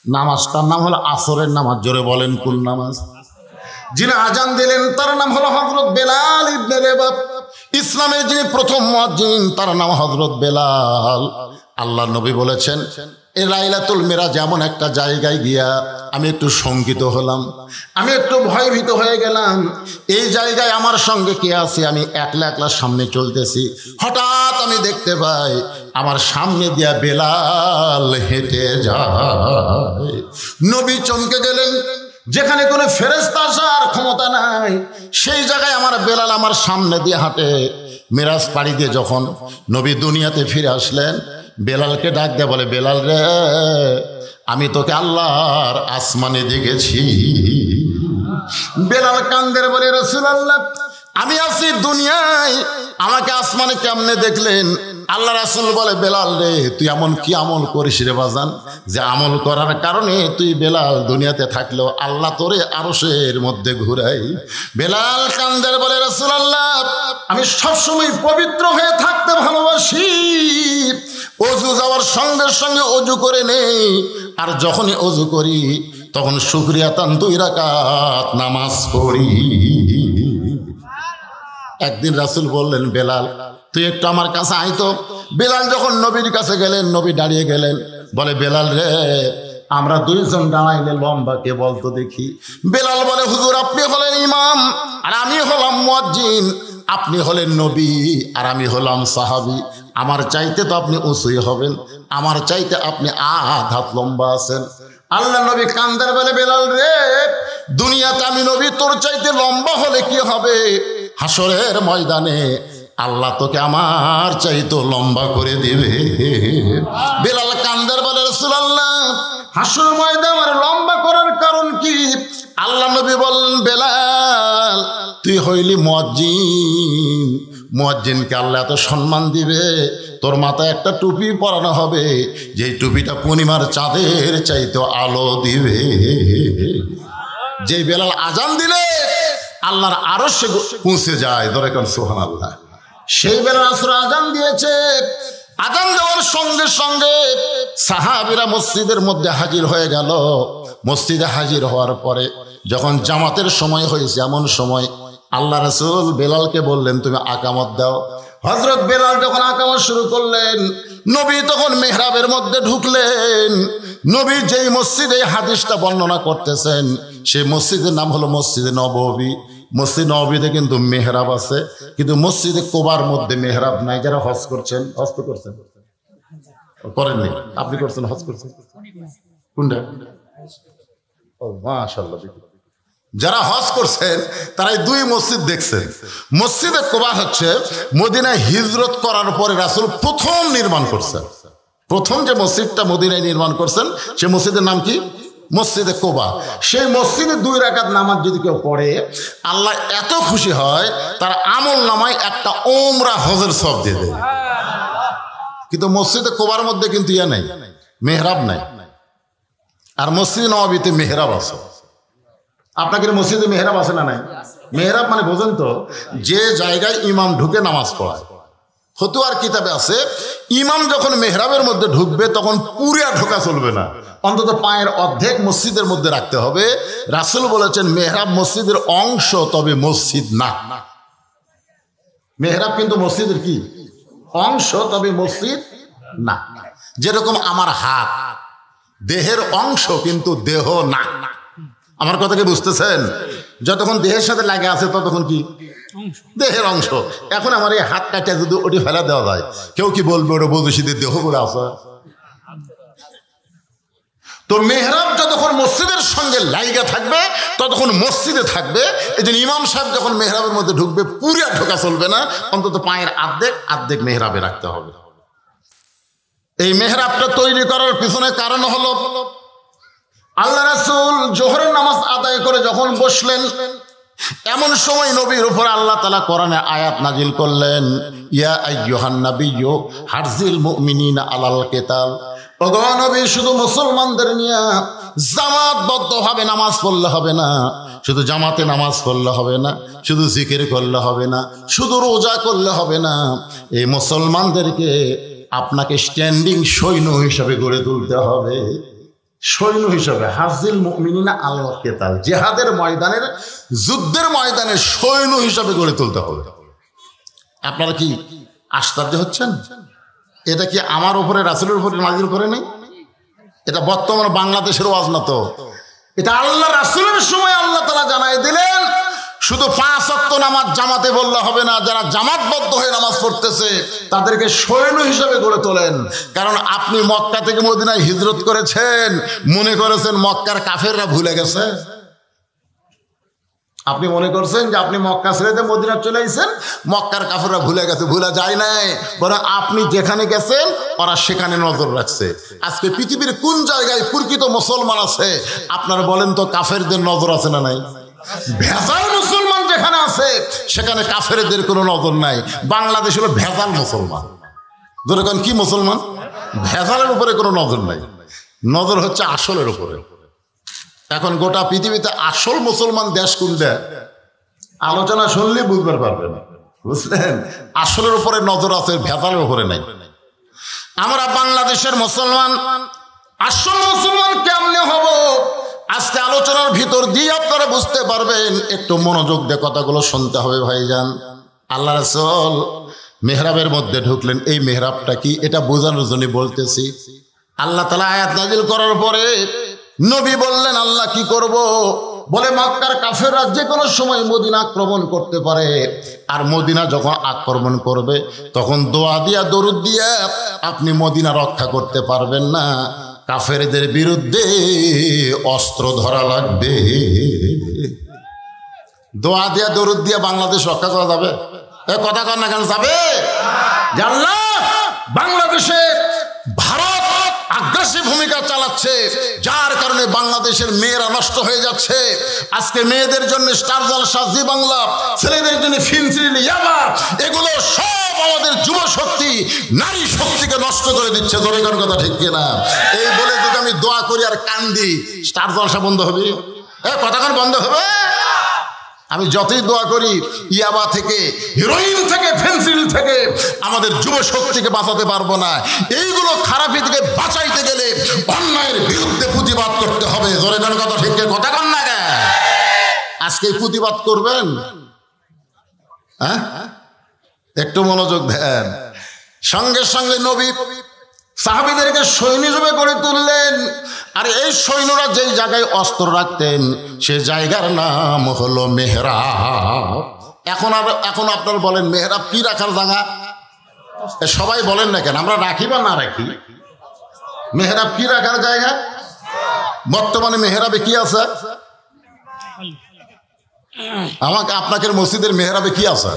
নামাজটার নাম হলো আসরের নামাজ। জোরে বলেন কোন নামাজ? যিনি আজান দিলেন তার নাম হলো হযরত বেলাল ইবনে রেবাব। ইসলামের যিনি প্রথম মুয়াজ্জিন তার নাম হযরত বেলাল। আল্লাহ নবী বলেছেন, এই লাইলাতুল মিরাজ এমন একটা জায়গায় গিয়া আমি একটু শঙ্কিত হলাম, আমি একটু ভয়ভীত হয়ে গেলাম। এই জায়গায় আমার সঙ্গে কে আছে? আমি একলা একলা সামনে চলতেছি, হঠাৎ আমি দেখতে পাই আমার সামনে দিয়া বেলাল হেঁটে যায়। নবী চমকে গেলেন। যেখানে কোনো ফেরেশতা আসার ক্ষমতা নাই সেই জায়গায় আমার বেলাল আমার সামনে দিয়ে হাঁটে। মিরাজ পাড়ি দিয়ে যখন নবী দুনিয়াতে ফিরে আসলেন, বেলালকে ডাক দিয়ে বলে, বেলাল রে, আমি তোকে আল্লাহর আসমানে দেখেছি। বেলাল কান্দের বলে, রাসূলুল্লাহ, আমি আছি দুনিয়ায়, আমাকে আসমানে কেমনে দেখলেন? আল্লাহ রাসূল বলে, বেলাল রে, তুই এমন কি আমল করিস রে বাজান, যে আমল করার কারণে তুই বেলাল দুনিয়াতে থাকলেও আল্লাহ তোরে আরশের মধ্যে ঘুরাই। বেলাল কান্দের বলে, রাসূলুল্লাহ, আমি সবসময় পবিত্র হয়ে থাকতে ভালোবাসি। অজু যাওয়ার সঙ্গে সঙ্গে অজু করে নেই, আর যখনই অজু করি তখন শুকরিয়াতান 2 রাকাত নামাজ পড়ি। একদিন রাসূল বললেন, বেলাল তুই একটু আমার কাছে আয় তো। বেলাল যখন নবীর কাছে গেলেন, নবী দাঁড়িয়ে গেলেন। বলে, বেলাল রে, আমরা দুইজন দাঁড়াইলে লম্বা কে বলতো দেখি? বেলাল বলে, হুজুর, আপনি হলেন ইমাম আর আমি হলাম মুয়াজ্জিন, আপনি হলেন নবী আর আমি হলাম সাহাবী। আমার চাইতে তো আপনি উঁচুই হবেন, আমার চাইতে আপনি 8 হাত লম্বা আছেন। আল্লাহ নবী কান্দার বলে, বেলাল রে, দুনিয়াতে আমি নবী, তোর চাইতে লম্বা হলে কি হবে? হাসরের ময়দানে আল্লাহ তোকে আমার চাইতে লম্বা করে দিবে। বেলাল কান্দার বলে, রাসূলুল্লাহ, হাসরের ময়দানে আমার লম্বা করার কারণ কি? আল্লাহ নবী বললেন, বেলাল তুই হইলি মুয়াজ্জিন, মুয়াজ্জিনকে আল্লাহ এত সম্মান দিবে, তোর মাথায় একটা টুপি পরানো হবে, যেই টুপিটা পূর্ণিমার চাঁদের চাইতে আলো দিবে। যেই বেলাল আজান দিলে আল্লাহর আরশে পৌঁছে যায়। ধরে কারণ সুবহানাল্লাহ। সেই বেলাল আসর আজান দিয়েছে। আজান দেওয়ার সঙ্গে সঙ্গে সাহাবীরা মসজিদের মধ্যে হাজির হয়ে গেল। মসজিদে হাজির হওয়ার পরে যখন জামাতের সময় হয়েছে, এমন সময় আল্লাহ রাসূল বেলালকে বললেন, তুমি আকামত দাও। হযরত বেলাল যখন আকামত শুরু করলেন, নবী তখন মেহরাবের মধ্যে ঢুকলেন। নবী যেই মসজিদে হাদিসটা বর্ণনা করতেছেন সেই মসজিদের নাম হলো মসজিদে নববী। মসজিদ নববীতে কিন্তু মেহরাব আছে, কিন্তু মসজিদে কোবার মধ্যে মেহরাব নাই। যারা হজ করছেন, হজ তো করছেন, করেননি? আপনি করছেন, হজ করছেন কোনটা? ও মাশাআল্লাহ। যারা হজ করছেন তারাই 2 মসজিদ দেখছেন। মসজিদে কোবা হচ্ছে মদিনায় হিজরত করার পরে রাসূল প্রথম নির্মাণ করছেন। প্রথম যে মসজিদটা মদিনায় নির্মাণ করছেন সে মসজিদের নাম কি? মসজিদে কোবা। সেই মসজিদে 2 রাকাত নামাজ যদি কেউ পড়ে, আল্লাহ এত খুশি হয় তার আমল নামায় একটা ওমরা হজের সওয়াব দিয়ে দেয়। কিন্তু মসজিদে কোবার মধ্যে কিন্তু ইয়া নাই, মেহরাব নাই। আর মসজিদ নববীতে মেহরাব আছে। আপনাকে মসজিদে মেহরাব আছে না নাই? মেহরাব মানে বোঝেন তো, যে জায়গায় ইমাম ঢুকে নামাজ পড়ায়। ফতুয়ার কিতাবে আছে, ইমাম যখন মেহরাবের মধ্যে ঢুকবে তখন পুরা ঢোকা চলবে না, অন্তত পায়ের অর্ধেক মসজিদের মধ্যে রাখতে হবে। রাসূল বলেছেন, মেহরাব মসজিদের অংশ, তবে মসজিদ না। মেহরাব কিন্তু মসজিদের কি অংশ, তবে মসজিদ না। যেরকম আমার হাত দেহের অংশ কিন্তু দেহ না। আমার কথা কি বুঝতেছেন? যতক্ষণ দেহের সাথে লাগে আছে ততক্ষণ কি দেহের অংশ। এখন আমার এই হাত কাটা যদি ওটি ফেলা দেওয়া যায়, কেউ কি বলবে ওটা বৈদেশিদের দেহ বলে আছে? তো মেহরাব যতক্ষণ মসজিদের সঙ্গে লাইগা থাকবে ততক্ষণ মসজিদে থাকবে। এই জন্য ইমাম সাহেব যখন মেহরাবের মধ্যে ঢুকবে পুরা ঢোকা চলবে না, অন্তত পায়ের আর্ধেক মেহরাবে রাখতে হবে। এই মেহরাবটা তৈরি করার পিছনে কারণ হলো, আল্লাহ রাসূল জোহরের নামাজ আদায় করে যখন বসলেন, এমন সময় নবীর উপর আল্লাহ তাআলা কোরআনে আয়াত নাজিল করলেন, ইয়া আইয়ুহান নাবিয়্যু হারজিল মুমিনিনা আলাল কিতাল। ওগো নবী, শুধু মুসলমানদের নিয়ে জামাতবদ্ধভাবে নামাজ পড়লে হবে না, শুধু জামাতে নামাজ পড়লে হবে না, শুধু জিকির করলে হবে না, শুধু রোজা করলে হবে না। এই মুসলমানদেরকে আপনাকে স্ট্যান্ডিং সৈন্য হিসাবে গড়ে তুলতে হবে। সৈন্য হিসাবে, হাজিল মুমিনিনা আল কিতাল, জিহাদের ময়দানের, যুদ্ধের ময়দানে সৈন্য হিসাবে গড়ে তুলতে হবে। আপনারা কি আশ্চর্য হচ্ছেন? এটা কি আমার উপরে, রাসূলের উপরে নাযিল করে নেই? এটা বর্তমান বাংলাদেশের ওয়াজ না তো, এটা আল্লাহ রাসূলের সময় আল্লাহ তাআলা জানাই দিলেন। শুধু 5 ওয়াক্ত নামাজ জামাতে বললে হবে না, যারা জামাতবদ্ধ হয়ে নামাজ পড়তেছে তাদেরকে সৈন্য হিসাবে গড়ে তোলেন। কারণ আপনি মক্কা থেকে মদিনায় হিজরত করেছেন, মনে করেছেন মক্কার কাফেররা ভুলে গেছে। আপনি মনে করছেন যে আপনি মক্কা ছেড়ে দিয়ে মদিনা চলে এসেছেন, মক্কার কাফেররা ভুলে গেছে। ভুলে যায় নাই, বরং আপনি যেখানে গেছেন ওরা সেখানে নজর রাখছে। আজকে পৃথিবীর কোন জায়গায় প্রকৃত মুসলমান আছে আপনারা বলেন তো? কাফেরদের নজর আছে না নাই? ভেজাল মুসলমান যেখানে আছে সেখানে কাফেরদের কোনো নজর নাই। বাংলাদেশ হলো ভেজাল মুসলমান। ধরে কোন কি মুসলমান? ভেজালের উপরে কোনো নজর নাই, নজর হচ্ছে আসলের উপরে। এখন গোটা পৃথিবীতে আসল মুসলমান দেশ কোনটা আলোচনা শুনলে বুঝতে পারবেন, বুঝলেন? আসলের উপরে নজর আছে, ভেজালের উপরে নাই। আমরা বাংলাদেশের মুসলমান, আসল মুসলমান কেমনে হব আজকে আলোচনার ভিতর দিয়ে আপনারা বুঝতে পারবেন। একটু মনোযোগ দিয়ে কথাগুলো শুনতে হবে ভাইজান। আল্লাহ রাসূল মেহরাবের মধ্যে ঢুকলেন। এই মেহরাবটা কি এটা বোঝানোর জন্য বলতেছি। আল্লাহ তাআলা আয়াত নাযিল করার পরে নবী বললেন আল্লাহ কি করব? বলে মক্কার কাফেররা যে কোনো সময় মদিনা আক্রমণ করতে পারে, আর মদিনা যখন আক্রমণ করবে তখন দোয়া দিয়া দরুদ দিয়া আপনি মদিনা রক্ষা করতে পারবেন না, কাফেরদের বিরুদ্ধে অস্ত্র ধরা লাগবে। দোয়া দিয়া দরুদ দিয়া বাংলাদেশ রক্ষা করা যাবে? এ কথা কর না কেন যাবে? জানলা বাংলাদেশে ভারত আগ্রাসী ভূমিকা চালাচ্ছে, যার কারণে বাংলাদেশের মেয়েরা নষ্ট হয়ে যাচ্ছে। আজকে মেয়েদের জন্য স্টার জলসা, জি বাংলা, ছেলেদের জন্য ফিল্ম, ইয়াবা, এগুলো সব আমাদের যুব শক্তি, নারী শক্তিকে নষ্ট করে দিচ্ছে। জোরে কোন কথা ঠিক কিনা? এই বলে যদি আমি দোয়া করি আর কান্দি, স্টার জলসা বন্ধ হবে? এ কথাক্ষণ বন্ধ হবে? আমি যতই দোয়া করি ইয়াবা থেকে, হিরোইন থেকে, ফেন্সিল থেকে আমাদের যুব শক্তিকে বাঁচাতে পারবো না। এইগুলো খারাপি থেকে বাঁচাইতে গেলে অন্যায়ের বিরুদ্ধে প্রতিবাদ করতে হবে। জোরে কোন কথা ঠিক কথা কন না? আজকে প্রতিবাদ করবেন? হ্যাঁ, একটু মনোযোগ দেন। সঙ্গে সঙ্গে নবী সাহাবীদেরকে সৈন্য হিসেবে গড়ে তুললেন। আর এই সৈন্যরা যেই জায়গায় অস্ত্র রাখতেন সে জায়গার নাম হলো মেহরাব। এখন আপনারা বলেন মেহরাব কি রাখার জায়গা? সবাই বলেন না কেন? আমরা রাখি বা না রাখি, মেহরাব কি রাখার জায়গা? বর্তমানে মেহরাবে কি আছে? আমাকে আপনাকে মসজিদের মেহরাবে কি আছে?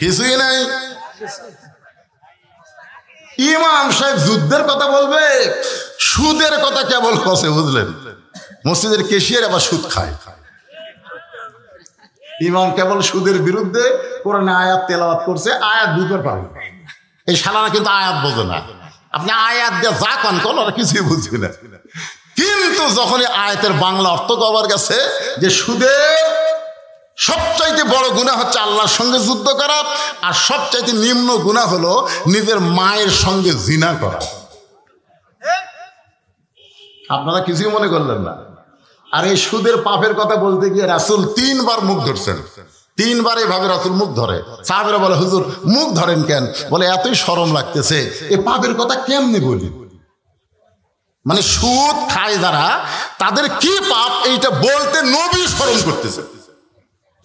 কিছুই নাই। ইমাম সাহেব যুদ্ধের কথা বলবে, সুদের কথা কেবল কষে, বুঝলেন? মসজিদের কেশিয়ার আবার সুদ খায়। ইমাম কেবল সুদের বিরুদ্ধে কোরআনে আয়াত তেলাওয়াত করছে, আয়াত বুঝতে পারে। এই শালারা কিন্তু আয়াত বোঝে না। আপনি আয়াত দিয়ে যা কান কল, ওরা কিছুই বুঝবে না। কিন্তু যখনই আয়াতের বাংলা অর্থ কবার গেছে যে সুদের সবচাইতে বড় গুনাহ হচ্ছে আল্লাহর সঙ্গে যুদ্ধ করা, আর সবচাইতে নিম্ন গুনাহ হলো নিজের মায়ের সঙ্গে জিনা করা। আপনারা কিছুই মনে করলেন না। আর এই সুদের পাপের কথা বলতে গিয়ে রাসূল 3 বার মুখ ধরছেন। 3 বার এইভাবে রাসূল মুখ ধরে। সাহাবীরা বলে হুজুর মুখ ধরেন কেন? বলে এতই শরম লাগতেছে, এই পাপের কথা কেমনে বলি। মানে সুদ খায় যারা, তাদের কি পাপ এইটা বলতে নবী শরম করতেছে।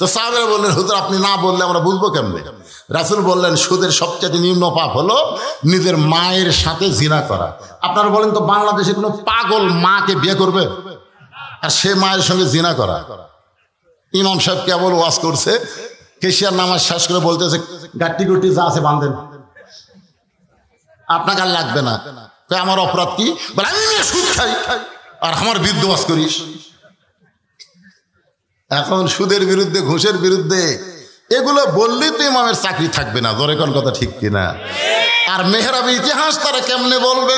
তো সাহাবীরা বললেন হুজুর আপনি না বললে আমরা বুঝবো কেমনে? রাসূল বললেন সুদের সবচেয়ে নিম্ন পাপ হলো নিজের মায়ের সাথে জিনা করা। আপনারা বলেন তো বাংলাদেশে কোনো পাগল মাকে বিয়ে করবে আর সে মায়ের সঙ্গে জিনা করা? ইমাম সাহেব কেবল ওয়াজ করছে, কেশিয়ার নামাজ শেষ করে বলতেছে গাট্টি গুটি যা আছে বাঁধেন, আপনাকে আর লাগবে না। আমার অপরাধ কি? বলে আমি সুদ খাই আর আমার বিরুদ্ধে ওয়াজ করিস। এখন সুদের বিরুদ্ধে, ঘুষের বিরুদ্ধে এগুলো বললেই তো ইমামের চাকরি থাকবে না। জোরে কোন কথা ঠিক কিনা? আর মেহরাব ইতিহাস তারা কেমনে বলবে?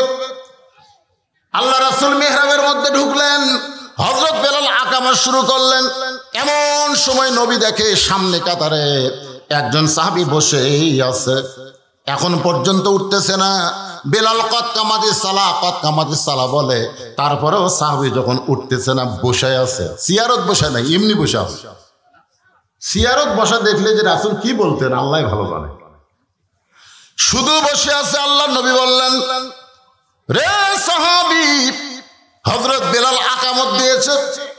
আল্লাহ রাসূল মেহরাবের মধ্যে ঢুকলেন, হযরত বেলাল আকামা শুরু করলেন। এমন সময় নবী দেখে সামনে কাতারে একজন সাহাবী বসেই আছে, এখন পর্যন্ত উঠতেছে না। বেলাল কদ কামাতিস সালাহ, কদ কামাতিস সালাহ বলে, তারপরেও সাহাবী যখন উঠতেছে না, বসে আছে, সিয়ারত বসে নাই, এমনি বসে আছে। সিয়ারত বসা দেখলে যে রাসূল কি বলতেন আল্লাহ ভালো জানে। শুধু বসে আছে, আল্লাহ নবী বললেন, রে সাহাবী, হযরত বেলাল আকামত দিয়েছে,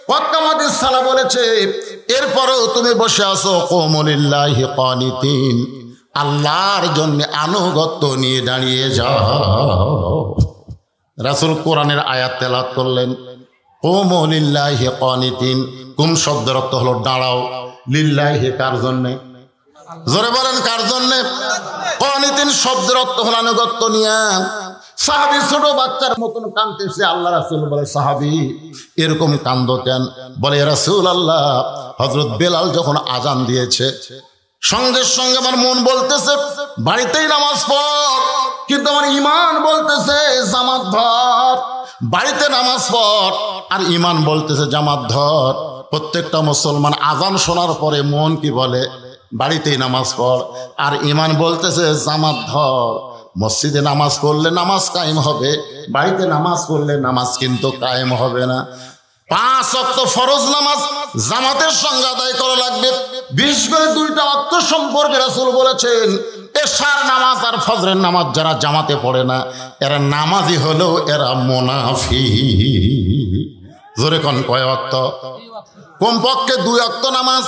কদ কামাতিস সালাহ বলেছে, এরপরেও তুমি বসে আছো, কুমু লিল্লাহি কানিতিন, আল্লাহর জন্য আনুগত্য নিয়ে দাঁড়িয়ে যাও। রাসূল কোরআনের আয়াত তেলাওয়াত করলেন, কুমু লিল্লাহি কানিতিন, কুম শব্দের অর্থ হলো দাঁড়াও, লিল্লাহি কার জন্যে, জোরে বলেন কার জন্যে, কানিতিন শব্দের অর্থ হলো আনুগত্য নিয়ে। সাহাবী ছোট বাচ্চার মতন কাঁদতেছে, আল্লাহ রাসূল বলে, সাহাবী এরকম কান্দো কেন? বলে, ইয়া রাসূলুল্লাহ, হযরত বেলাল যখন আজান দিয়েছে, সঙ্গে সঙ্গে আমার মন বলতেছে বাড়িতেই নামাজ পড়, কিন্তু আমার ঈমান বলতেছে জামাত ধর। বাড়িতে নামাজ পড় আর ঈমান বলতেছে জামাত ধর। প্রত্যেকটা মুসলমান আজান শোনার পরে মন কি বলে? বাড়িতেই নামাজ পড়, আর ঈমান বলতেছে জামাত ধর। মসজিদে নামাজ পড়লে নামাজ কায়েম হবে, বাড়িতে নামাজ পড়লে নামাজ কিন্তু কায়েম হবে না। 5 ওয়াক্ত ফরজ নামাজ জামাতের সঙ্গে আদায় করা লাগবে। বিশেষ করে 2টা ওয়াক্ত সম্পর্কে রাসূল বলেছেন, এশার নামাজ আর ফজরের নামাজ যারা জামাতে পড়ে না, এরা নামাজি হলেও এরা মুনাফিক। জোরে কোন কয় ওয়াক্ত? কমপক্ষে 2 ওয়াক্ত নামাজ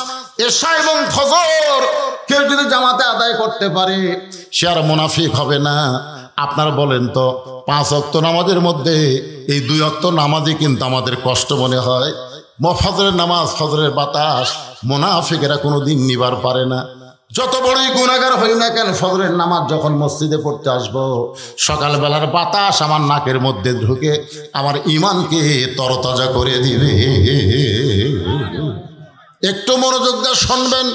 এশা এবং ফজর কেউ যদি জামাতে আদায় করতে পারে, সে আর মুনাফিক হবে না। আপনারা বলেন তো, 5 ওয়াক্ত নামাজের মধ্যে এই 2 ওয়াক্ত নামাজই কিন্তু আমাদের কষ্ট মনে হয়। ফজরের নামাজ, ফজরের বাতাস মুনাফিকেরা কোনোদিন নিবার পারে না। যত বড়ই গুনাহগার হই না কেন, ফজরের নামাজ যখন মসজিদে পড়তে আসবো, সকালবেলার বাতাস আমার নাকের মধ্যে ঢুকে আমার ঈমানকে তরতাজা করে দিবে। একটু মনোযোগ দিয়ে শুনবেন।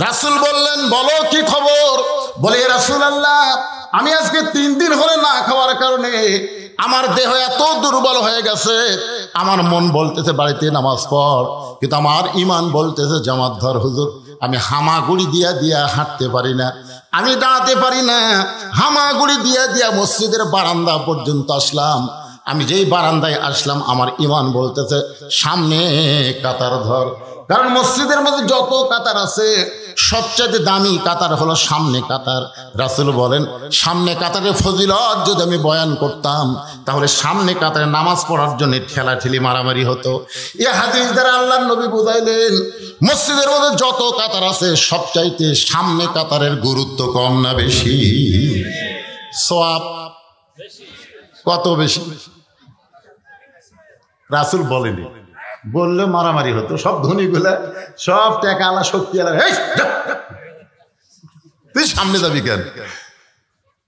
রাসূল বললেন, বলো কি খবর? বলে, ইয়া রাসূলুল্লাহ, আমি আজকে 3 দিন হলে না খাওয়ার কারণে আমার দেহ এত দুর্বল হয়ে গেছে, আমার মন বলতেছে বাড়িতে নামাজ পড়, কিন্তু আমার ঈমান বলতেছে জামাত ধর। হুজুর, আমি হামাগুড়ি দিয়া দিয়া হাঁটতে পারি না, আমি দাঁড়াতে পারি না, হামাগুড়ি দিয়া দিয়া মসজিদের বারান্দা পর্যন্ত আসলাম। আমি যেই বারান্দায় আসলাম, আমার ঈমান বলতেছে সামনে কাতার ধর। কারণ মসজিদের মধ্যে যত কাতার আছে, সবচেয়ে দামি কাতার হলো সামনে কাতার। রাসূল বলেন, সামনে কাতারের ফজিলত যদি আমি বয়ান করতাম, তাহলে সামনে কাতারে নামাজ পড়ার জন্য ঠেলাঠেলি মারামারি হতো। এই হাদিস দ্বারা আল্লাহর নবী বুঝাইলেন, মসজিদের মধ্যে যত কাতার আছে, সবচাইতে সামনে কাতারের গুরুত্ব কম না বেশি? সওয়াব কত বেশি? রাসূল বলেনি, বললে মারামারি হতো। সব ধনীগুলা, সব টাকা আলা, শক্তি আলা, তুই সামনে যাবি কেন?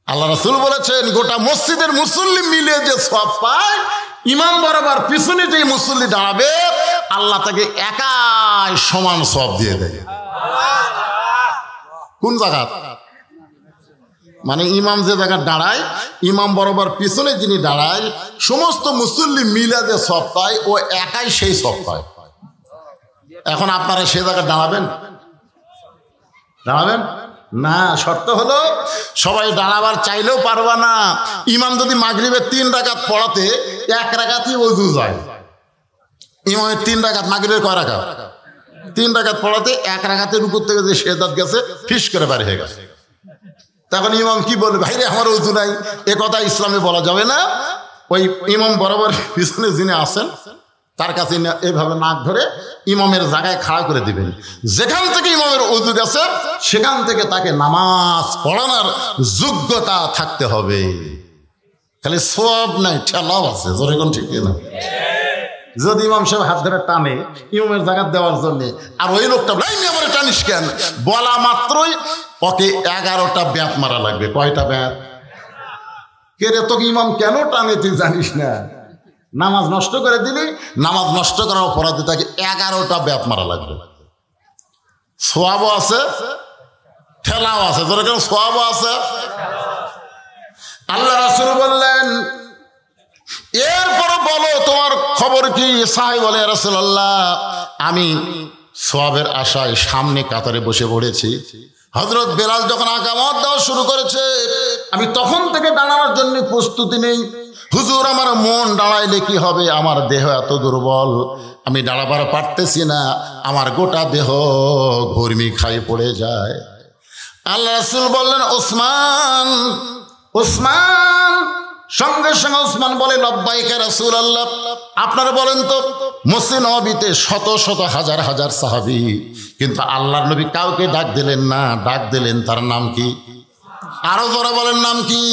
আল্লাহ রাসূল বলেছেন, গোটা মসজিদের মুসল্লি মিলে যে সওয়াব পায়, ইমাম বরাবর পিছনে যে মুসল্লি দাঁড়াবে, আল্লাহ তাকে একাই সমান সওয়াব দিয়ে দেয়। কোন জায়গা? মানে ইমাম যে জায়গায় দাঁড়ায়, ইমাম বরাবর পিছনে যিনি দাঁড়ায়, সমস্ত মুসল্লি মিলে যে সওয়াব পায়, ও একাই সেই সওয়াব পায়। এখন আপনারা সে জায়গায় দাঁড়াবেন? দাঁড়াবেন না। শর্ত হলো, সবাই দাঁড়াবার চাইলেও পারবা না। ইমাম যদি মাগরিবের 3 রাকাত পড়াতে 1 রাকাতই ওযু যায়, ইমামের 3 রাকাত, মাগরিবের কয় রাকাত? 3 রাকাত পড়াতে 1 রাকাতের উপর থেকে যে সেজদাত গেছে, ফিস করে বের হয়ে গেছে। তখন ইমাম কি বলবে? ভাইরে, আমার ওযু নাই। এ কথা ইসলামে বলা যাবে না। ওই ইমাম বরাবর পিছনে যিনি আছেন, তার কাছে এইভাবে নাক ধরে ইমামের জায়গায় খাড়া করে দিবেন। যেখান থেকে ইমামের ওযু গেছে, সেখান থেকে তাকে নামাজ পড়ানোর যোগ্যতা থাকতে হবে। খালি সওয়াব নাই, ঠেলাও আছে। জোরে কোন ঠিক না? যদি ইমাম সাহেব হাত ধরে টানে ইমামের জায়গা দেওয়ার জন্য, আর ওই লোকটা আমার টানিস কেন বলা মাত্রই ওকে 11টা ব্যাত মারা লাগবে। কয়টা ব্যাত? কে রে, তোকে ইমাম কেন টানে তুই জানিস না? নামাজ নষ্ট করে দিলি, নামাজ নষ্ট করার অপরাধে তাকে 11টা ব্যাত মারা লাগবে। সওয়াবও আছে, ঠেলাও আছে। তোর কেন সওয়াবও আছে। আল্লাহ রাসূল বললেন, এরপর বলো তোমার খবর কি? সাহাবী বলে, ইয়া রাসূলুল্লাহ, আমি সওয়াবের আশায় সামনে কাতারে বসে পড়েছি। হযরত বেলাল যখন আকামত দেওয়া শুরু করেছে, আমি তখন থেকে দাঁড়ানোর জন্য প্রস্তুতি নেই। হুজুর, আমার মন দাঁড়াইলে কি হবে, আমার দেহ এত দুর্বল, আমি দাঁড়াবার পারতেছি না, আমার গোটা দেহ ঘর্মি খাই পড়ে যায়। আল্লাহ রাসূল বললেন, ওসমান, ওসমান। সঙ্গে সঙ্গে ওসমান বলে, লব্বাইকা রাসূলুল্লাহ। আপনারা বলেন তো, মসজিদ নববীতে শত শত হাজার হাজার সাহাবী, কিন্তু আল্লাহর নবী কাউকে ডাক দিলেন না, ডাক দিলেন তার নাম কি? আরো যারা বলেন নাম কি?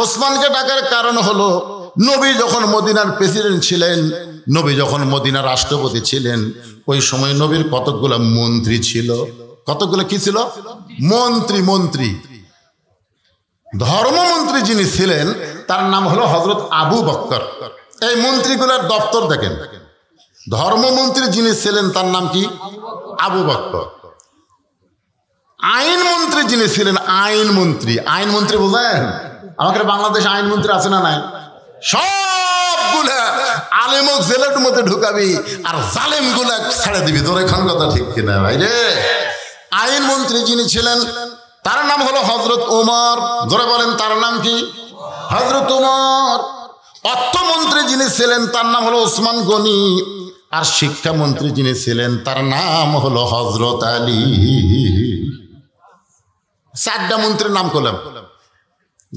ওসমানকে ডাকার কারণ হলো, নবী যখন মদিনার প্রেসিডেন্ট ছিলেন, নবী যখন মদিনার রাষ্ট্রপতি ছিলেন, ওই সময় নবীর কতগুলো মন্ত্রী ছিল। কতগুলো কি ছিল? মন্ত্রী। মন্ত্রী, ধর্মমন্ত্রী যিনি ছিলেন তার নাম হলো হযরত আবু বকর। এই মন্ত্রীগুলোর দপ্তর দেখেন। ধর্মমন্ত্রী যিনি ছিলেন তার নাম কি? আবু বকর। আইনমন্ত্রী যিনি ছিলেন, আইনমন্ত্রী, আইনমন্ত্রী বোঝেন? আমাদের বাংলাদেশে আইনমন্ত্রী আছে না নাই? সবগুলা আলেমক জেলের মধ্যে ঢুকাবি আর জালেম গুলা ছেড়ে দিবি। তোর এখন কথা ঠিক কিনা ভাই রে? আইনমন্ত্রী যিনি ছিলেন তার নাম হলো হযরত ওমর। ধরে বলেন তার নাম কি? হযরত ওমর। অর্থমন্ত্রী যিনি ছিলেন তার নাম হলো ওসমান গনি। আর শিক্ষামন্ত্রী যিনি ছিলেন তার নাম হলো হযরত আলী। চারটা মন্ত্রীর নাম করলাম।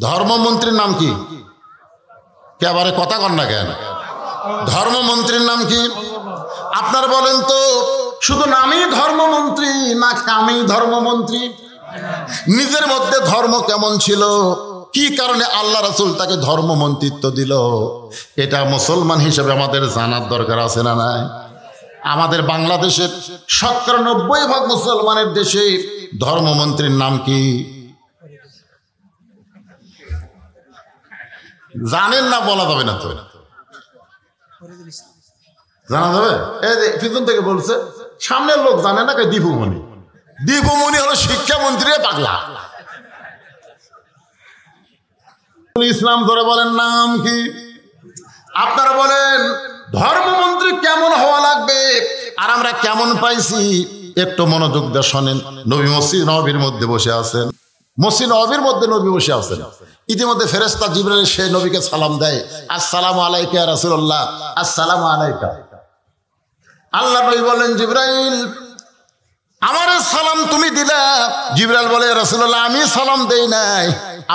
ধর্মমন্ত্রীর নাম কি? একেবারে কথা কন না কেন? ধর্মমন্ত্রীর নাম কি? আপনারা বলেন তো, শুধু নামই ধর্মমন্ত্রী না কামেই ধর্মমন্ত্রী? নিজের মধ্যে ধর্ম কেমন ছিল, কি কারণে আল্লাহ রাসূল তাকে ধর্মমন্ত্রিত্ব দিল, এটা মুসলমান হিসেবে আমাদের জানার দরকার আছে না নাই? আমাদের বাংলাদেশের ৯৭% মুসলমানের দেশে ধর্মমন্ত্রীর নাম কি জানেন না? বলা যাবে না তো? জানা যাবে? এই যে পিছন থেকে বলছে, সামনের লোক জানে না। দীপুমণি। দীপুমণি হলো শিক্ষামন্ত্রী। পাগলা ইসলাম। ধরে বলেন নাম কি? আপনারা বলেন ধর্মমন্ত্রী কেমন হওয়া লাগবে আর আমরা কেমন পাইছি? একটু মনোযোগ দিয়ে শোনেন। নবী মসজিদ নববীর মধ্যে বসে আছেন। মসজিদ নববীর মধ্যে নবী বসে আছেন। ইতিমধ্যে ফেরেশতা জিবরাইল সে নবীকে সালাম দেয়, আসসালামু আলাইকা ইয়া রাসূলুল্লাহ, আসসালামু আলাইকা। আল্লাহ নবী বলেন, জিবরাইল আমার সালাম তুমি দিলা। জিবরাইল বলে, রাসূলুল্লাহ আমি সালাম দেই নাই।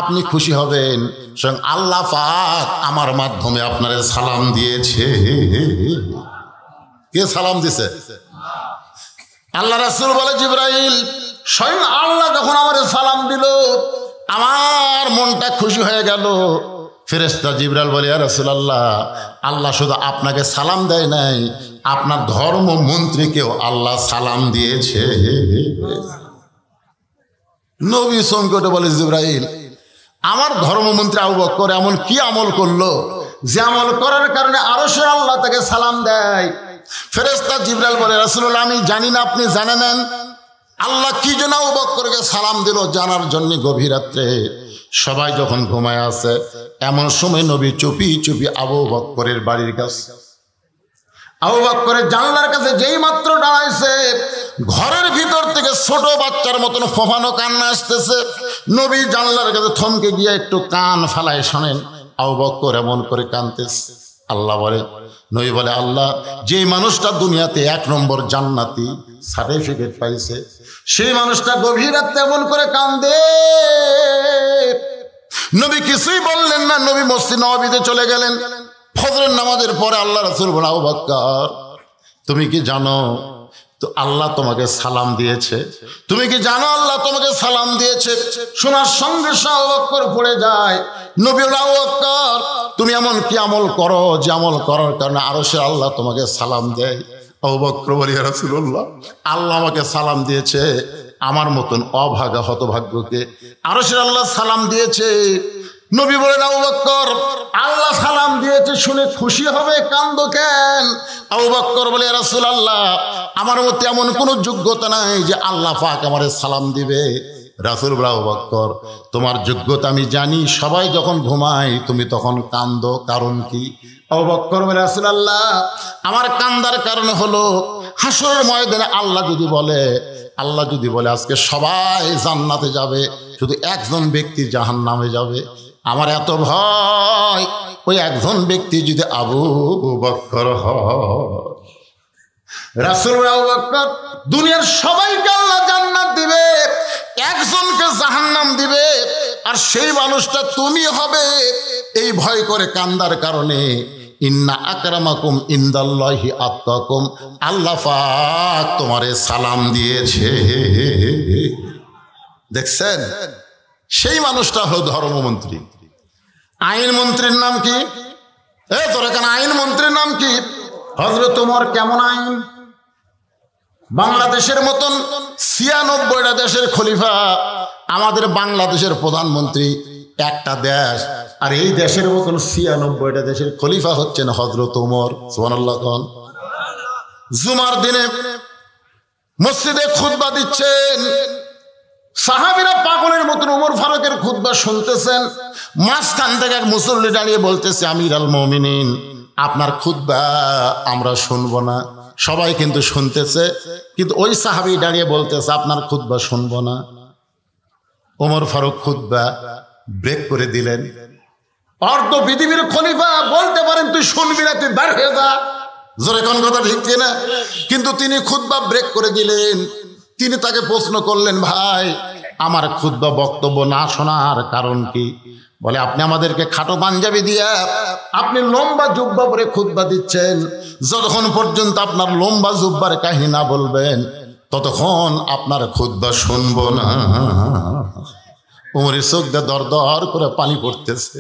আপনি খুশি হবেন, স্বয়ং আল্লাহ পাক আমার মাধ্যমে আপনারে সালাম দিয়েছে। কে সালাম দিছে? আল্লাহ রাসূল বলে, জিবরাইল স্বয়ং আল্লাহ যখন আমার সালাম দিল আমার মনটা খুশি হয়ে গেল। ফেরেশতা জিবরাইল বলে, ইয়া রাসূলুল্লাহ আল্লাহ শুধু আপনাকে সালাম দেয় নাই, আপনার ধর্মমন্ত্রীকেও আল্লাহ সালাম দিয়েছে। নবী সংকটে বলে, জিবরাইল আমার ধর্মমন্ত্রী আবু বকর এমন কি আমল করলো যে আমল করার কারণে আরশের আল্লাহ তাকে সালাম দেয়? ফেরেশতা জিবরাইল বলে, রাসূলুল্লাহ আমি জানি না, আপনি জানে নেন। আল্লাহ কি জন্য আবু বকরকে সালাম দিল জানার জন্য গভীর রাত্রে সবাই যখন ঘুমায় আছে, এমন সময় নবী চুপি চুপি আবু বকরের বাড়ির কাছে, আবু বকরের জানলার কাছে যেই মাত্র দাঁড়াইছে, ঘরের ভিতর থেকে ছোট বাচ্চার মতন ফোফানো কান্না আসতেছে। নবী জানলার কাছে থমকে গিয়ে একটু কান ফালায় শোনেন আবু বকর এমন করে কাঁদতেছে। আল্লাহ বলে, নবী বলে, আল্লাহ যেই মানুষটা দুনিয়াতে ১ নম্বর জান্নাতি সার্টিফিকেট পাইছে, সেই মানুষটা গভীর রাতে এমন করে কান্দে। নবী কিছুই বললেন না। নবী মসজিদ নববীতে চলে গেলেন। ফজরের নামাজের পরে আল্লাহ রাসূল বলে, আবু বকর তুমি কি জানো তো আল্লাহ তোমাকে সালাম দিয়েছে? তুমি কি জানো আল্লাহ তোমাকে সালাম দিয়েছে? শোনার সঙ্গে সঙ্গে আবু বকর পড়ে যায়। নবী বলে, আবু বকর তুমি এমন কি আমল করো যে আমল করার কারণে আরশের আল্লাহ তোমাকে সালাম দেয়? আবু বকর বলে, ইয়া রাসূলুল্লাহ আল্লাহ আমাকে সালাম দিয়েছে, আমার মতন অভাগা হতভাগ্যকে আরশের আল্লাহ সালাম দিয়েছে। নবী বলেন, আবু বকর আল্লাহ সালাম দিয়েছে শুনে খুশি হবে, কান্দো কেন? আবু বকর বলে, ইয়া রাসূলুল্লাহ আমার মধ্যে এমন কোনো যোগ্যতা নাই যে আল্লাহ পাক আমারে সালাম দিবে। রাসূল বলে, আবু বকর তোমার যোগ্যতা আমি জানি, সবাই যখন ঘুমায় তুমি তখন কান্দো, কারণ কি? আবু বকর বলে, রাসূলুল্লাহ আমার কান্দার কারণ হলো হাসরের ময়দানে আল্লাহ যদি বলে আল্লাহ যদি বলে আজকে সবাই জান্নাতে যাবে, শুধু একজন ব্যক্তি জাহান্নামে যাবে, আমার এত ভয় ওই একজন ব্যক্তি যদি আবু বকর হয়। রাসূল আবু বকর, দুনিয়ার সবাইকে আল্লাহ জান্নাত দিবে, একজনকে জাহান্নাম দিবে, আর সেই মানুষটা তুমি হবে। এই ভয় করে কান্দার কারণে ইন্না আকরামাকুম ইনদাল্লাহি আতকাকুম, আল্লাহ পাক তোমারে সালাম দিয়েছে। দেখছেন, সেই মানুষটা হলো ধর্মমন্ত্রী। আইন মন্ত্রীর নাম কি? তোর এখানে আইন মন্ত্রীর নাম কি? হযরত ওমর। কেমন আইন? বাংলাদেশের মতন ৯৬টা দেশের খলিফা, আমাদের বাংলাদেশের প্রধানমন্ত্রী একটা দেশ, আর এই দেশের মতন ৯৬টা দেশের খলিফা হচ্ছেন হযরত ওমর। সুবহানাল্লাহ। জুমার দিনে মসজিদে খুতবা দিচ্ছেন, সাহাবীরা পাগলের মতন ওমর ফারুকের খুতবা শুনতেছেন। মাঝখান থেকে এক মুসল্লি দাঁড়িয়ে বলতেছে, আমির আল মুমিনিন, আপনার খুতবা আমরা শুনবো না। সবাই কিন্তু শুনতেছে, কিন্তু ওই সাহাবী দাঁড়িয়ে বলতেছে আপনার খুতবা শুনবো না। ওমর ফারুক খুতবা ব্রেক করে দিলেন। অর্ধ পৃথিবীর খলিফা বলতে পারেন তুই শুনবি না, তুই বের হয়ে যা, জোরে কোন কথা ঠিক কিনা? কিন্তু তিনি খুতবা ব্রেক করে দিলেন। তিনি তাকে প্রশ্ন করলেন, ভাই আমার খুতবা বক্তব্য না শোনার কারণ কি? বলে আপনি আমাদেরকে খাটো পাঞ্জাবি দিয়ে আপনি লম্বা জুব্বা পরে খুতবা দিচ্ছেন, যতক্ষণ পর্যন্ত আপনার লম্বা জুব্বার কাহিনী না বলবেন ততক্ষণ আপনার খুতবা শুনবো না। ওমরের চোখ দিয়ে দর দর করে পানি পড়তেছে।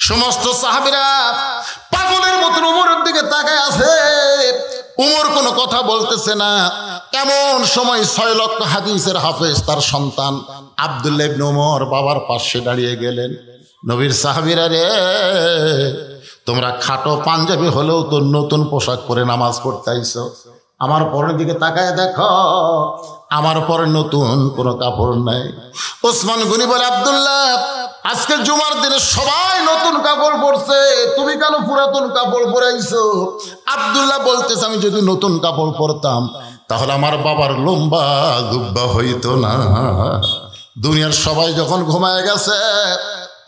সমস্ত সাহাবীরা পাগলের মতন ওমরের দিকে তাকায় আছে। ওমর কোনো কথা বলতেছে না। এমন সময় ৬ লক্ষ হাদিসের হাফেজ তার সন্তান আব্দুল্লাহ ইবনে ওমর বাবার পাশে দাঁড়িয়ে গেলেন। নবীর সাহাবীরা রে, তোমরা খাটো পাঞ্জাবি হলেও তো নতুন পোশাক পরে নামাজ পড়তে আইছো, আমার পরের দিকে তাকায় দেখো, আমার পরে নতুন কোনো কাপড় নাই। ওসমান গনি বলে, আব্দুল্লাহ আজকে জুমার দিনে সবাই নতুন কাপড় পরছে, তুমি কেন পুরাতন কাপড় পরে আইছো? আব্দুল্লাহ বলতেছে, আমি যদি নতুন কাপড় পরতাম তাহলে আমার বাবার লম্বা জুব্বা হইতো না। দুনিয়ার সবাই যখন ঘুমায় গেছে,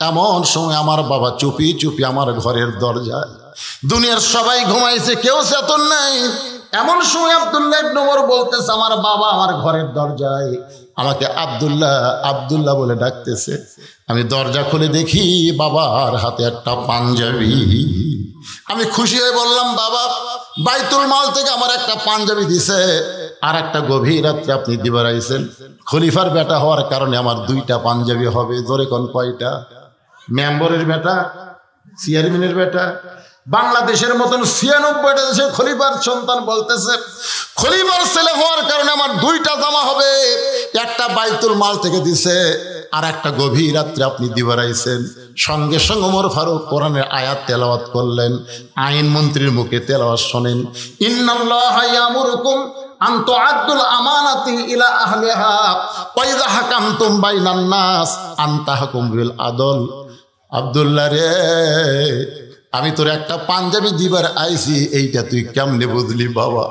এমন সময় আমার বাবা চুপি চুপি আমার ঘরের দরজায়, দুনিয়ার সবাই ঘুমাইছে, কেউ চেতন নাই, এমন সময় আব্দুল্লাহ ইবনে ওমর বলতেছে, আমার বাবা আমার ঘরের দরজায় আমাকে আব্দুল্লাহ আব্দুল্লাহ বলে ডাকতেছে। আমি দরজা খুলে দেখি বাবার হাতে একটা পাঞ্জাবি। আমি খুশি হয়ে বললাম, বাবা বাইতুল মাল থেকে আমার একটা পাঞ্জাবি দিছে, আর একটা গভীর রাত্রে আপনি দিবার আইছেন। খলিফার বেটা হওয়ার কারণে আমার 2টা পাঞ্জাবি হবে। ধরে কোন কয়টা? মেম্বরের বেটা, চেয়ারম্যানের বেটা। বাংলাদেশের মতন ৯৬টা দেশের খলিফার সন্তান বলতেছে, খলিফার ছেলে হওয়ার কারণে আমার 2টা জামা হবে, একটা বাইতুল মাল থেকে দিছে, আর একটা গভীর রাত্রে আপনি দিবার আইছেন। সঙ্গে সঙ্গে ওমর ফারুক কোরআনের আয়াত তেলাওয়াত করলেন। আইন মন্ত্রীর মুখে তেলাওয়াত শোনেন, ইন্নাল্লাহা ইয়ামুরুকুম আন তুআদ্দুল আমানাতি ইলা আহলিহা ওয়া ইযা হাকামতুম বাইনান নাস আন তাহকুম বিল আদল। আব্দুল্লাহ রে, আমি তোর একটা পাঞ্জাবি দিবার আইছি, এইটা তুই কেমনে বুঝলি বাবা?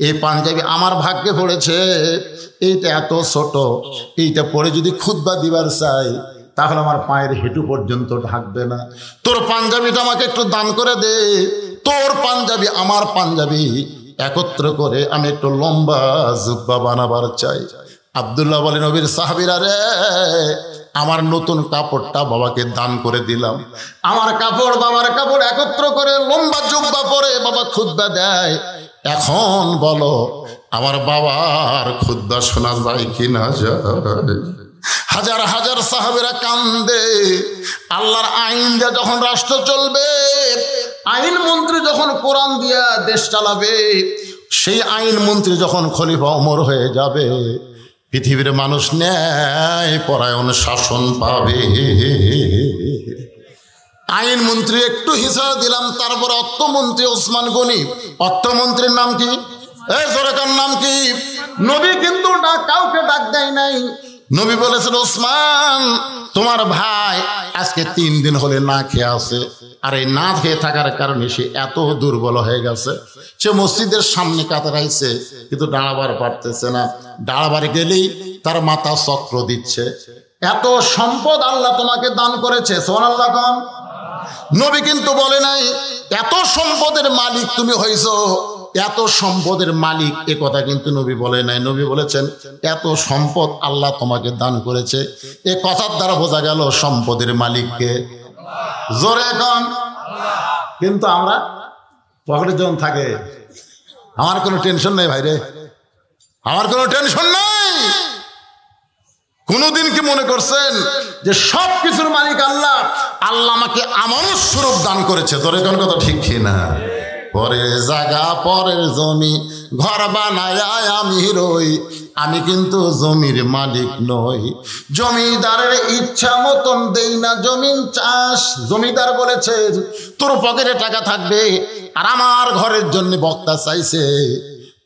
এই পাঞ্জাবি আমার ভাগ্যে পড়েছে, এইটা এত ছোট, এইটা পরে যদি খুতবা দিবার চাই তাহলে আমার পায়ের হেঁটু পর্যন্ত ঢাকবে না। তোর পাঞ্জাবিটা আমাকে একটু দান করে দে। তোর পাঞ্জাবি আমার পাঞ্জাবি একত্র করে আমি একটু লম্বা জুব্বা বানাবার চাই। আব্দুল্লাহ বলেন, নবীর সাহাবীরা রে, আমার নতুন কাপড়টা বাবাকে দান করে দিলাম, আমার কাপড় বাবার কাপড় একত্র করে লম্বা জুব্বা পরে বাবা খুতবা দেয়। এখন বলো আমার বাবার খুতবা শোনা যায় কি না যায়? হাজার হাজার সাহাবীরা কান্দে। আল্লাহর আইন দিয়ে যখন রাষ্ট্র চলবে, আইন মন্ত্রী যখন কোরআন দিয়া দেশ চালাবে, সেই আইন মন্ত্রী যখন খলিফা ওমর হয়ে যাবে, পৃথিবীর মানুষ ন্যায় পরায়ণ শাসন পাবে। আইন মন্ত্রী একটু হিসাব দিলাম, তারপর অর্থমন্ত্রী ওসমান গনি। অর্থমন্ত্রীর নাম কি? এই জোরেকার নাম কি? নবী কিন্তু কাউকে ডাক দেয় নাই। নবী বলেছেন, ওসমান তোমার ভাই আজকে 3 দিন হলে না খেয়ে আছে, আর এই না খেয়ে থাকার কারণে সে এত দুর্বল হয়ে গেছে, সে মসজিদের সামনে কাতরাইছে কিন্তু দাঁড়াবার পারতেছে না, দাঁড়াবার গেলেই তার মাথা চক্র দিচ্ছে। এত সম্পদ আল্লাহ তোমাকে দান করেছে, সুবহানাল্লাহ কোন। নবী কিন্তু বলে নাই এত সম্পদের মালিক তুমি হইছো, এত সম্পদের মালিক এ কথা কিন্তু নবী বলে নাই। নবী বলেছেন এত সম্পদ আল্লাহ তোমাকে দান করেছে। এ কথার দ্বারা বোঝা গেল সম্পদের মালিককে। জোরে এখন কিন্তু আমরা পকেটে যখন থাকে, আমার কোনো টেনশন নেই ভাইরে, আমার কোনো টেনশন নেই। কোনদিন কি মনে করছেন যে সব কিছুর মালিক আল্লাহ? আল্লাহ আমাকে আমানত স্বরূপ দান করেছে। তোরে কোন কথা ঠিক না? পরের জায়গা পরের জমি ঘর বানায় আমি রই, আমি কিন্তু জমির মালিক নই। জমিদারের ইচ্ছা মতন দেই না জমিন চাষ। জমিদার বলেছে তোর পকেটে টাকা থাকবে, আর আমার ঘরের জন্য বক্তা চাইছে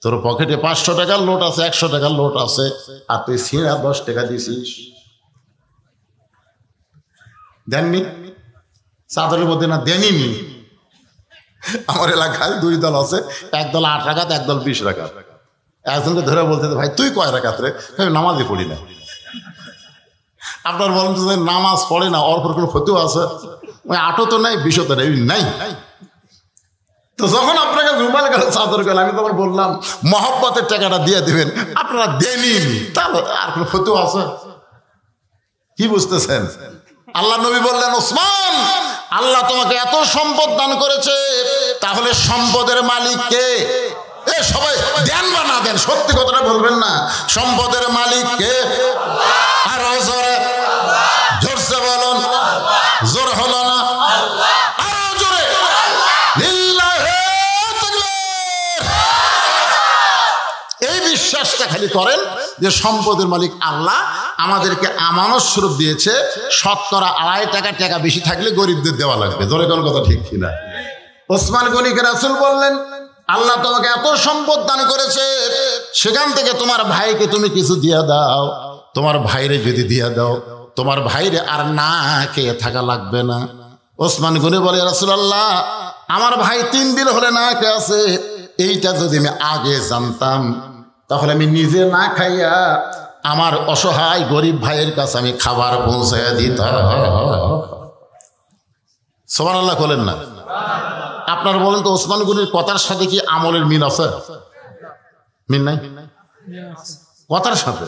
তোর পকেটে 500 টাকার লোট আছে, 100 টাকার লোট আছে, আর তুই সিঁড়া 10 টাকা দিছিস। দেননি চাদরের মধ্যে না দেনিনি। আমার এলাকায় 2 দল আছে, এক দল 8 রাকাত, এক দল 20 রাকাত। একজনকে ধরে বলতে ভাই তুই কয় রাকাত রে? নামাজই পড়ি না। আপনার বলেন তো নামাজ পড়ে না, ওর কোনো ফতুয়া আছে? ওই 8ও তো নাই, 20ও তো নাই। তো যখন আপনাকে রুমাল গেল চাদর গেল, আমি তখন বললাম মহব্বতের টাকাটা দিয়ে দিবেন, আপনারা দেননি, তাহলে আর কোনো ফতুয়া আছে? কি বুঝতেছেন? আল্লাহ নবী বললেন, ওসমান আল্লাহ তোমাকে এত সম্পদ দান করেছে, তাহলে সম্পদের মালিক কে? এ সবাই দেন বা না দেন সত্যি কথাটা বলবেন না। সম্পদের মালিক কে? আরো জোরে, জোরসে বলুন। জোর হলো না? আরো জোরে। লিল্লাহি তাকবীর। এই বিশ্বাসটা খালি করেন যে সম্পদের মালিক আল্লাহ, আমাদেরকে আমানত স্বরূপ দিয়েছে। 2.5 টাকা বেশি থাকলে গরিবদের দেওয়া লাগবে। জোরে কোন কথা ঠিক কিনা? ওসমান গনিকে রাসূল বললেন, আল্লাহ তোমাকে এত সম্পদ দান করেছে, সেখান থেকে তোমার ভাইকে তুমি কিছু দিয়া দাও। তোমার ভাইরে যদি দিয়া দাও, তোমার ভাইরে আর না খেয়ে থাকা লাগবে না। ওসমান গনি বলে, রাসূলুল্লাহ আমার ভাই 3 দিন হলে না খেয়ে আছে, এইটা যদি আমি আগে জানতাম তাহলে আমি নিজে না খাইয়া আমার অসহায় গরিব ভাইয়ের কাছে আমি খাবার পৌঁছাইয়া দিতাম। সুবহানাল্লাহ বলেন না? আপনার বলেন তো ওসমান গনির কথার সাথে কি আমলের মিল আছে? মিল নাই? কথার সাথে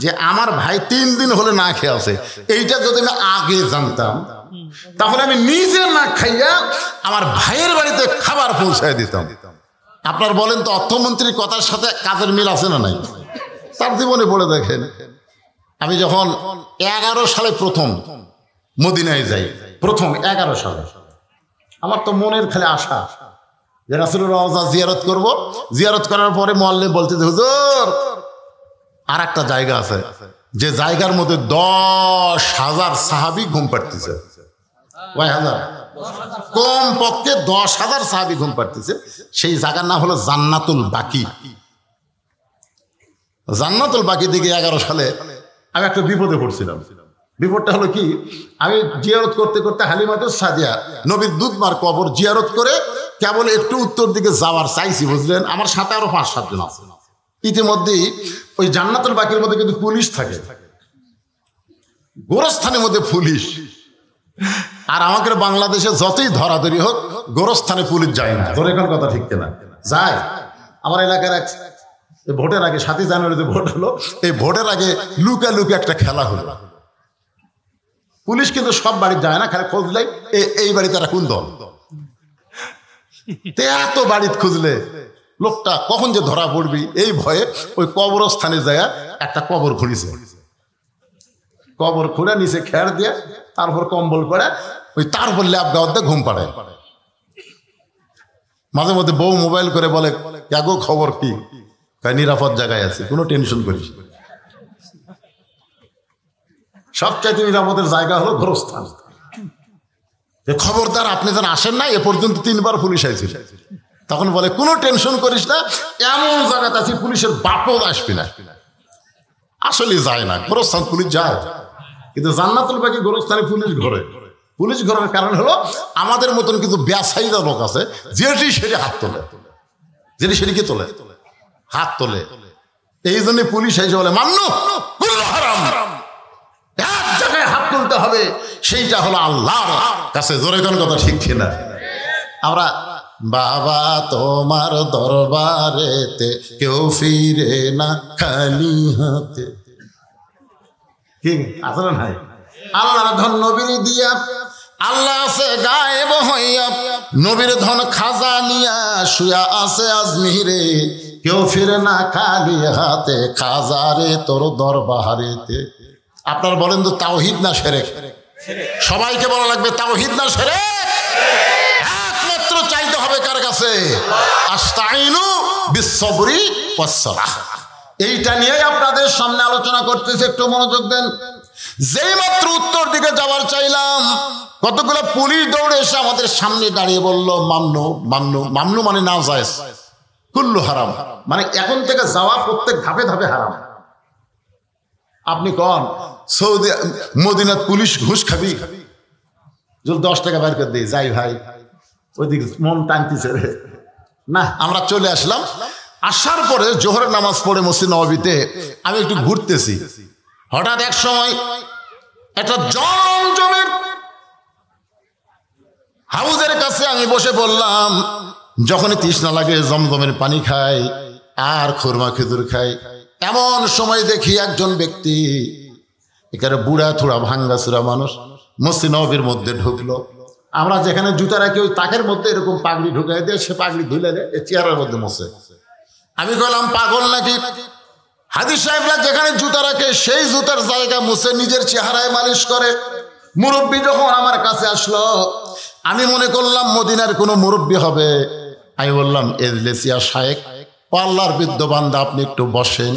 যে আমার ভাই 3 দিন হলে না খেয়ে আছে, এইটা যদি আমি আগে জানতাম তাহলে আমি নিজে না খাইয়া আমার ভাইয়ের বাড়িতে খাবার পৌঁছায় দিতাম। আপনার বলেন তো অর্থমন্ত্রীর কথার সাথে কাজের মিল আছে না নাই? তার জীবনে পড়ে দেখেন। আমি যখন 11 সালে প্রথম মদিনায় যাই, প্রথম 11 সালে, আমার তো মনের খালি আশা যে রাসূলের রওজা জিয়ারত করব। জিয়ারত করার পরে মুআল্লিম বলতে, হুজুর আর একটা জায়গা আছে যে জায়গার মধ্যে 10,000 সাহাবী ঘুম পাড়তেছে। কয় হাজার? কম পক্ষে 10,000 সাহাবী ঘুম পাড়তেছে। সেই জায়গার নাম হলো জান্নাতুল বাকি। জান্নাতুল বাকি দিকে 11 সালে আমি একটা বিপদে পড়ছিলাম। বিপদটা হলো কি, আমি জিয়ারত করতে করতে হালিমাতুস সাদিয়া নবীর দুধমার কবর জিয়ারত করে কেবল একটু উত্তর দিকে যাওয়ার চাইছি, বুঝলেন? আমার সাথে আরো 5-7 জন আছে। ইতিমধ্যেই ওই জান্নাতুল বাকির মধ্যে কিন্তু পুলিশ থাকে, গোরস্থানের মধ্যে পুলিশ। আর আমাদের বাংলাদেশে যতই ধরাধরি হোক, গোরস্থানে পুলিশ যায় না। ধরে কোন কথা ঠিক কিনা? যায়। আমার এলাকার এক ভোটের আগে 7 জানুয়ারিতে ভোট হলো, এই ভোটের আগে লুকা লুকা একটা খেলা হলো। পুলিশ কিন্তু সব বাড়ি যায় না, খালি খুঁজলে এই বাড়িতে তারা কোন দল, এত বাড়িতে খুঁজলে লোকটা কখন যে ধরা পড়বি এই ভয়ে ওই কবরস্থানে যায় একটা কবর খুঁড়িছে। কবর খুঁড়ে নিচে খেয়ার দিয়ে তারপর কম্বল করে ওই তারপর ল্যাব গাওয়াতে ঘুম পাড়ায়। মাঝে মধ্যে বউ মোবাইল করে বলে, গো খবর কি? নিরাপদ জায়গায় আছে, কোনো টেনশন করিস। সবচাইতে নিরাপদের জায়গা হলো গোরস্থান। খবরদার আপনি যেন আসেন না, এ পর্যন্ত 3 বার পুলিশ আইছিল। তখন বলে কোনো টেনশন করিস না, এমন জায়গাতে আছি পুলিশের বাপও আসবি না। আসলে যায় না, গোরস্থান পুলিশ যায়, কিন্তু জান্নাতুল বাকি গোরস্থানে পুলিশ ঘরের কারণ হলো আমাদের মতন কিন্তু ব্যবসায়ীরা লোক আছে যেটি সেটি হাত তোলে, যেটি সেটি কি তোলে, হাত তোলে। এই জন্য পুলিশ এসে বলে মান্নু কুল্লু হারাম, এক জায়গায় হাত তুলতে হবে, সেইটা হলো আল্লাহর কাছে। জোরে কোন কথা ঠিক কিনা? আমরা বাবা তোমার দরবারেতে কেউ ফিরে না খালি হাতে, কি আছে না নাই? আল্লাহর ধন নবীর দিয়া, আল্লাহ আছে গায়েব হইয়া, নবীর ধন খাজা নিয়া শুয়া আছে আজমিরে, কেউ ফিরে না খালি হাতে, খাজারে তোর দরবারেতে। আপনার বলেন তো তাওহীদ না শিরক? সবাইকে বলা লাগবে তাওহীদ না শিরক? একমাত্র চাইতে হবে কার কাছে? আস্তাইনু বিসসবরি ওয়াসসালাহ। এইটা নিয়েই আপনাদের সামনে আলোচনা করতেছে, একটু মনোযোগ দেন। যেই মাত্র উত্তর দিকে যাওয়ার চাইলাম, কতগুলো পুলিশ দৌড়ে এসে আমাদের সামনে দাঁড়িয়ে বলল মামনু মামনু মামনু মানে না জায়েজ, কুল্লু হারাম মানে এখন থেকে যাওয়া প্রত্যেক ধাপে ধাপে হারাম। আপনি কন সৌদি মদিনাত পুলিশ ঘুষ খাবি? যদি 10 টাকা বের করে দিই, যাই ভাই, ওইদিকে মন টানতেছে না। আমরা চলে আসলাম। আসার পরে জোহরের নামাজ পড়ে মসজিদ নববীতে আমি একটু ঘুরতেছি, হঠাৎ এক সময় একটা জমজমের হাউজের কাছে আমি বসে বললাম, যখনই তৃষ্ণা লাগে জমজমের পানি খাই আর খুরমা খেজুর খাই। এমন সময় দেখি একজন ব্যক্তি, এখানে বুড়া থোড়া ভাঙ্গাচুরা মানুষ, মসজিদ নববীর মধ্যে ঢুকলো। আমরা যেখানে জুতা রাখি ওই তাকের মধ্যে এরকম পাগড়ি ঢুকাই দিয়ে সে পাগড়ি ধুলে দেয় চেয়ারের মধ্যে মসে। আমি বললাম পাগল নাকি? হাদিস সাহেবরা যেখানে জুতা রাখে সেই জুতার জায়গা মুছে নিজের চেহারায় মালিশ করে। মুরব্বী যখন আমার কাছে আসলো, আমি মনে করলাম মদিনার কোনো মুরব্বী হবে। আমি বললাম এজলেসিয়া শায়েখ, ও আল্লাহর বৃদ্ধ বান্দা, আপনি একটু বসেন।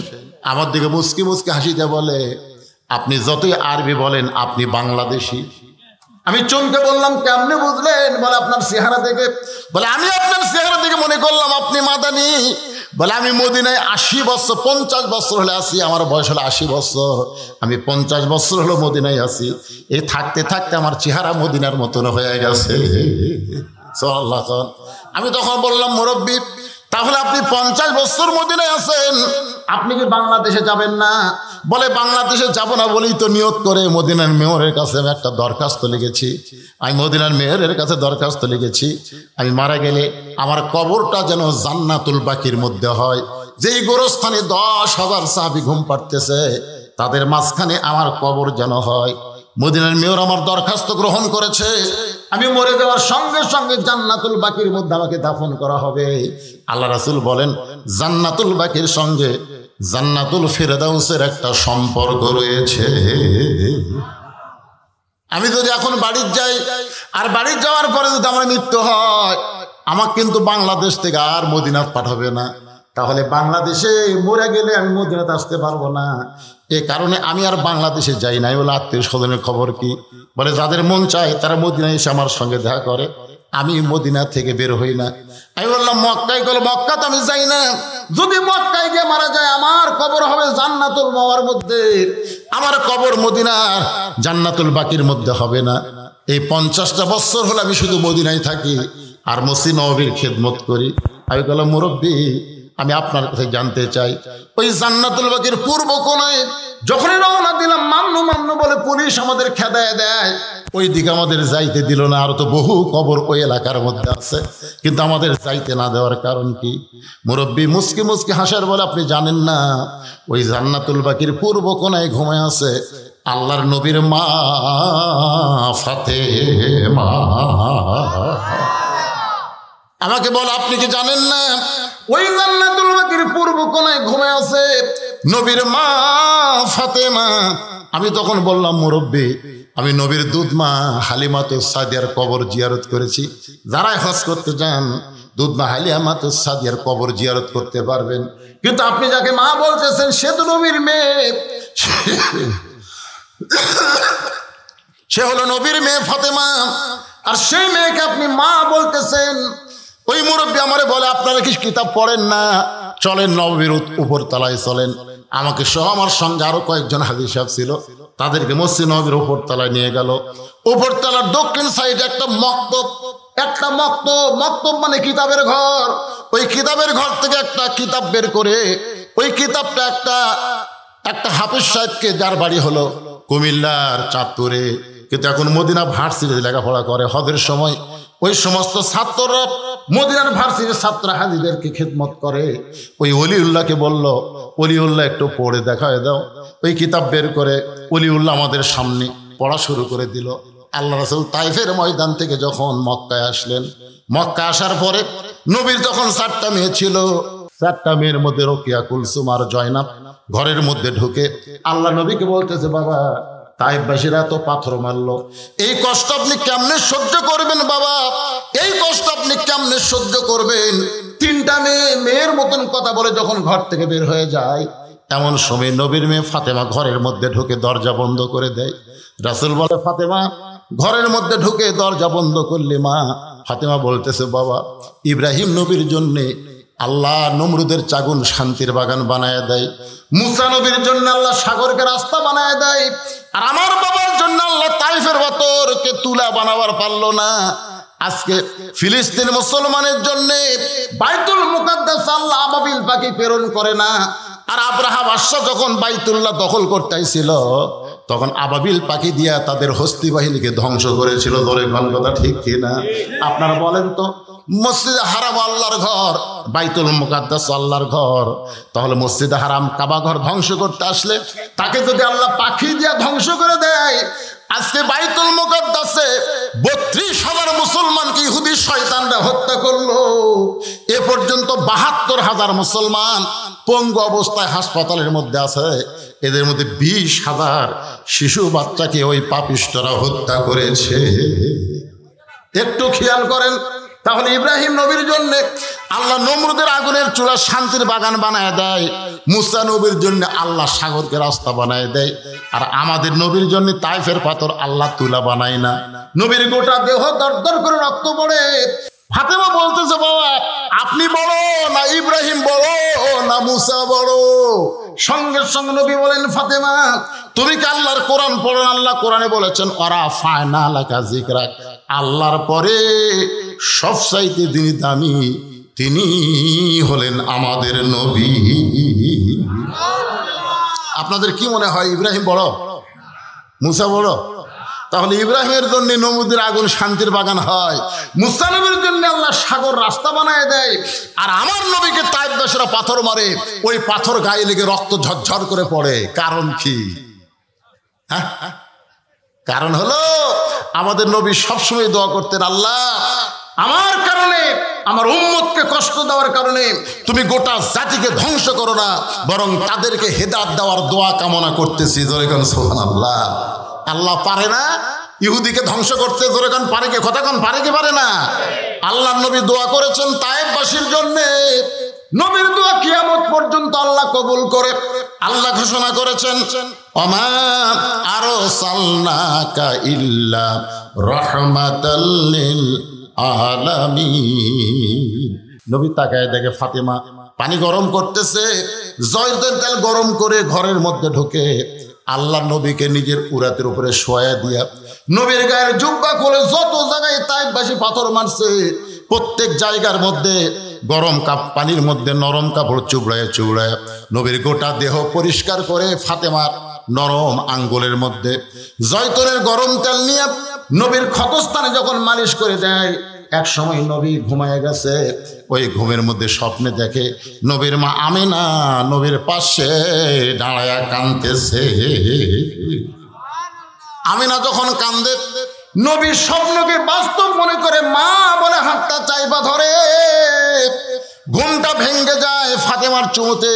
আমার দিকে মুস্কি মুস্কি হাসিতে বলে, আপনি যতই আরবি বলেন আপনি বাংলাদেশি। আমি চমকে বললাম কেমনে বুঝলেন? বলে আপনার চেহারা দেখে। বলে আমি আপনার চেহারা দেখে মনে করলাম আপনি মাদানি। বলে আমি মদিনায় 80 বছর 50 বছর হলে আসি, আমার বয়স হলো 80 বছর, আমি 50 বছর হলো মদিনায় আছি। এই থাকতে থাকতে আমার চেহারা মদিনার মতন হয়ে গেছে। আমি তখন বললাম মুরব্বী, তাহলে আপনি 50 বছর মদিনায় আছেন, আপনি কি বাংলাদেশে যাবেন না? বলে বাংলাদেশে যাব না বলেই তো নিয়ত করে মদিনার মেয়রের কাছে আমি একটা দরখাস্ত লিখেছি। আমি মদিনার মেয়রের কাছে দরখাস্ত লিখেছি, আমি মারা গেলে আমার কবরটা যেন জান্নাতুল বাকির মধ্যে হয়। যেই গোরস্থানে 10,000 সাহাবী ঘুম পাড়তেছে, তাদের মাঝখানে আমার কবর যেন হয়। মদিনার মেয়র আমার দরখাস্ত গ্রহণ করেছে। আমি মরে যাওয়ার সঙ্গে সঙ্গে জান্নাতুল বাকির মধ্যে আমাকে দাফন করা হবে। আল্লাহ রাসূল বলেন, জান্নাতুল বাকির সঙ্গে জান্নাতুল ফেরদাউসের একটা সম্পর্ক রয়েছে। আমি যদি এখন বাড়ির যাই, আর বাড়ির যাওয়ার পরে যদি আমার মৃত্যু হয়, আমাকে কিন্তু বাংলাদেশ থেকে আর মদিনাত পাঠাবে না। তাহলে বাংলাদেশে মরে গেলে আমি মদিনাত আসতে পারবো না। এ কারণে আমি আর বাংলাদেশে যাই না। বলে আত্মীয় স্বজনের খবর কি? বলে যাদের মন চায় তারা মদিনায় এসে আমার সঙ্গে দেখা করে, আমি মদিনা থেকে বের হই না। আমি বললাম মক্কায় গেল, মক্কা তো আমি যাই না। যদি মক্কায় গিয়ে মারা যায়, আমার কবর হবে জান্নাতুল মাওয়ার মধ্যে, আমার কবর মদিনার জান্নাতুল বাকির মধ্যে হবে না। এই 50টা বছর হলে আমি শুধু মদিনায় থাকি আর মসজিদ নববীর খেদমত করি। আমি বললাম মুরব্বী, আমি আপনার কাছে জানতে চাই, ওই জান্নাতুল বাকির পূর্ব কোণায় যখনই রওনা দিলাম, মামনু মামনু বলে পুলিশ আমাদের খেদায় দেয়, ওই দিকে আমাদের যাইতে দিল না। আর তো বহু কবর ওই এলাকার মধ্যে আছে, কিন্তু আমাদের যাইতে না দেওয়ার কারণ কি? মুরব্বী মুস্কি মুস্কি হাসার বলে, আপনি জানেন না ওই জান্নাতুল বাকির পূর্ব কোণায় ঘুমায় আছে আল্লাহর নবীর মা ফাতেমা। আমাকে বল, আপনি কি জানেন না ওই জান্নাতুল বাকির পূর্ব কোণায় ঘুমায় আছে নবীর মা ফাতেমা? আমি তখন বললাম মুরব্বী, আমি নবীর দুধ মা হালিমাতুস সাদিয়ার কবর জিয়ারত করেছি। যারা হজ করতে যান দুধ মা হালিমাতুস সাদিয়ার কবর জিয়ারত করতে পারবেন, কিন্তু আপনি যাকে মা বলতেছেন সে তো নবীর মেয়ে, সে হলো নবীর মেয়ে ফাতেমা। আর সেই মেয়েকে আপনি মা বলতেছেন, ওই মুরব্বী আমারে বলে, আপনারা কি কিতাব পড়েন না? চলেন নববীর উপর তলায় চলেন। আমাকে সহ আমার সঙ্গে আরো কয়েকজন হাজী সাহেব ছিল, তাদেরকে মসজিদ নববীর উপর তলায় নিয়ে গেল। উপর তলার দক্ষিণ সাইডে একটা মক্তব, মক্তব মানে কিতাবের ঘর। ওই কিতাবের ঘর থেকে একটা কিতাব বের করে, ওই কিতাবটা একটা হাফেজ সাহেবকে, যার বাড়ি হলো কুমিল্লার চাঁদপুরে, কিন্তু এখন মদিনা ভার্সিটিতে লেখাপড়া করে। হজের সময় ওই সমস্ত ছাত্ররা মদিনার ভার্সিটির ছাত্র হাজীদেরকে খেদমত করে। ওই ওলিউল্লাহকে বলল, ওলিউল্লাহ একটু পড়ে দেখায় দাও। ওই কিতাব বের করে ওলিউল্লাহ আমাদের সামনে পড়া শুরু করে দিল। আল্লাহ রাসূল তাইফের ময়দান থেকে যখন মক্কায় আসলেন, মক্কা আসার পরে নবীর যখন 4টা মেয়ে ছিল, 4টা মেয়ের মধ্যে রোকেয়া, কুলসুম আর জয়নাব ঘরের মধ্যে ঢুকে আল্লাহ নবীকে বলতেছে, বাবা তাইফবাসীরা তো পাথর মারলো, এই কষ্ট আপনি কেমনে সহ্য করবেন বাবা? এই কষ্ট আপনি কেমনে সহ্য করবেন? 3টা মেয়ের মতন কথা বলে যখন ঘর থেকে বের হয়ে যায়, এমন সময় নবীর মেয়ে ফাতেমা ঘরের মধ্যে ঢুকে দরজা বন্ধ করে দেয়। রাসূল বলে, ফাতেমা ঘরের মধ্যে ঢুকে দরজা বন্ধ করলে মা? ফাতেমা বলতেছে, বাবা ইব্রাহিম নবীর জন্যে আল্লাহ নমরুদের চাগুন শান্তির বাগান বানায় দেয়, মুসা নবীর জন্য আল্লাহ সাগরকে রাস্তা বানায় দেয়, আর আমার বাবার জন্য আল্লাহ তাইফের পাথরকে তুলা বানাবার পারলো না। আজকে ফিলিস্তিন মুসলমানের জন্য বাইতুল মুকাদ্দাস আল্লাহ আবাবিল পাখি প্রেরণ করে না। আর আব্রাহা বাদশাহ যখন বাইতুল্লাহ দখল করতে আইছিল, তখন আবাবিল পাখি দিয়া তাদের হস্তি বাহিনীকে ধ্বংস করেছিল। ধরে কোন কথা ঠিক কিনা? আপনারা বলেন তো, মসজিদে হারাম আল্লাহর ঘর, বাইতুল মুকাদ্দাস আল্লাহর ঘর, তাহলে মসজিদে হারাম কাবা ঘর ধ্বংস করতে আসলে তাকে যদি আল্লাহ পাখি দিয়া ধ্বংস করে দেয়, আজকে বাইতুল মুকাদ্দাসে 32,000 মুসলমানকে ইহুদি শয়তানরা হত্যা করলো। এ পর্যন্ত 72,000 মুসলমান পঙ্গু অবস্থায় হাসপাতালের মধ্যে আছে। এদের মধ্যে 20,000 শিশু বাচ্চাকে ওই পাপিষ্ঠরা হত্যা করেছে। একটু খেয়াল করেন। তাহলে ইব্রাহিম নবীর জন্য আল্লাহ নমরুদের আগুনের চুলা শান্তির বাগান বানায় দেয়, মুসা নবীর জন্য আল্লাহ সাগরকে রাস্তা বানায় দেয়, আর আমাদের নবীর জন্য তাইফের পাথর আল্লাহ তুলা বানায় না। নবীর গোটা দেহ দরদর করে রক্ত পড়ে। ফাতেমা বলতেছে, বাবা আপনি বড় না ইব্রাহিম বড় না মুসা বড়? সঙ্গে সঙ্গে নবী বলেন, ফাতেমা তুমি কি আল্লাহর কোরআন পড়েন? আল্লাহ কোরআনে বলেছেন, ওরা ফায়না লাকা যিকরাক, আল্লাহর পরে সবচাইতে যিনি দামি তিনি হলেন আমাদের নবী। আপনাদের কি মনে হয় ইব্রাহিম বড়, মুসা বড়? তাহলে ইব্রাহিমের জন্য নমরুদের আগুন শান্তির বাগান হয়, মুসা নবীর জন্য আল্লাহ সাগর রাস্তা বানায় দেয়, আর আমার নবীকে তাইফবাসীরা পাথর মারে, ওই পাথর গায়ে লেগে রক্ত ঝরঝর করে পড়ে। কারণ কি? কারণ হলো আমাদের নবী সবসময় দোয়া করতেন, আল্লাহ আমার কারণে, আমার উম্মতকে কষ্ট দেওয়ার কারণে তুমি গোটা জাতিকে ধ্বংস করো না, বরং তাদেরকে হেদায়েত দেওয়ার দোয়া কামনা করতেছি। জোরে কোন সুবহানাল্লাহ। আল্লাহ পারে না ইহুদিকে ধ্বংস করতে? জোরে কোন পারে কি? কথা কোন পারে কি পারে না? আল্লাহর নবী দোয়া করেছেন তায়েফবাসীর জন্য। নবীর দোয়া কিয়ামত পর্যন্ত আল্লাহ কবুল করে। আল্লাহ ঘোষণা করেছেন, ওমা আরসালনাকা ইল্লা রাহমাতাল লিল আলামিন। নবী তাকায় দেখে ফাতেমা পানি গরম করতেছে, জয়তুন তেল গরম করে ঘরের মধ্যে ঢোকে আল্লাহ নবীকে নিজের উরাতের উপরে শোয়া দিয়া নবীর গায়ের জুব্বা খুলে যত জায়গায় তাইফবাসী পাথর মারছে প্রত্যেক জায়গার মধ্যে গরম পানির মধ্যে নরম কাপড় চুবড়ায় চুবড়ায় নবীর গোটা দেহ পরিষ্কার করে ফাতেমার নরম আঙ্গুলের মধ্যে জয়তুনের গরম তেল নিয়ে নবীর ক্ষতস্থানে যখন মালিশ করে দেয়, এক সময় নবী ঘুমায় গেছে। ওই ঘুমের মধ্যে স্বপ্নে দেখে নবীর মা আমিনা নবীর পাশে দাঁড়ায়া কাঁদতেছে। আমিনা যখন কান্দে নবীর স্বপ্নকে বাস্তব মনে করে মা বলে হাতটা চাইবা ধরে, ঘুমটা ভেঙে যায় ফাতেমার চুমুতে।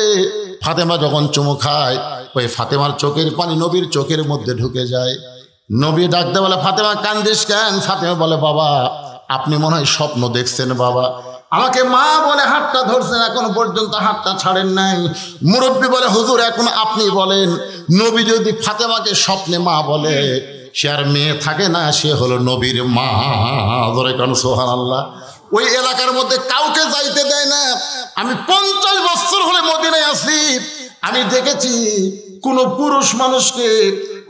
ফাতেমা যখন চুমু খায় ওই ফাতেমার চোখের পানি নবীর চোখের মধ্যে ঢুকে যায়। নবী ডাকতে বলে, ফাতেমা কান্দিস কেন? ফাতেমা বলে, বাবা আপনি মনে হয় স্বপ্ন দেখছেন, বাবা আমাকে মা বলে হাতটা ধরছেন, এখন পর্যন্ত হাতটা ছাড়েন নাই। মুরব্বী বলে, হুজুর এখন আপনি বলেন, নবী যদি ফাতেমাকে স্বপ্নে মা বলে সে আর মেয়ে থাকে না, সে হলো নবীর মা। ধরে কেন সুবহানাল্লাহ। ওই এলাকার মধ্যে কাউকে যাইতে দেয় না। আমি 50 বছর হলে মদিনায় আছি, আমি দেখেছি কোন পুরুষ মানুষকে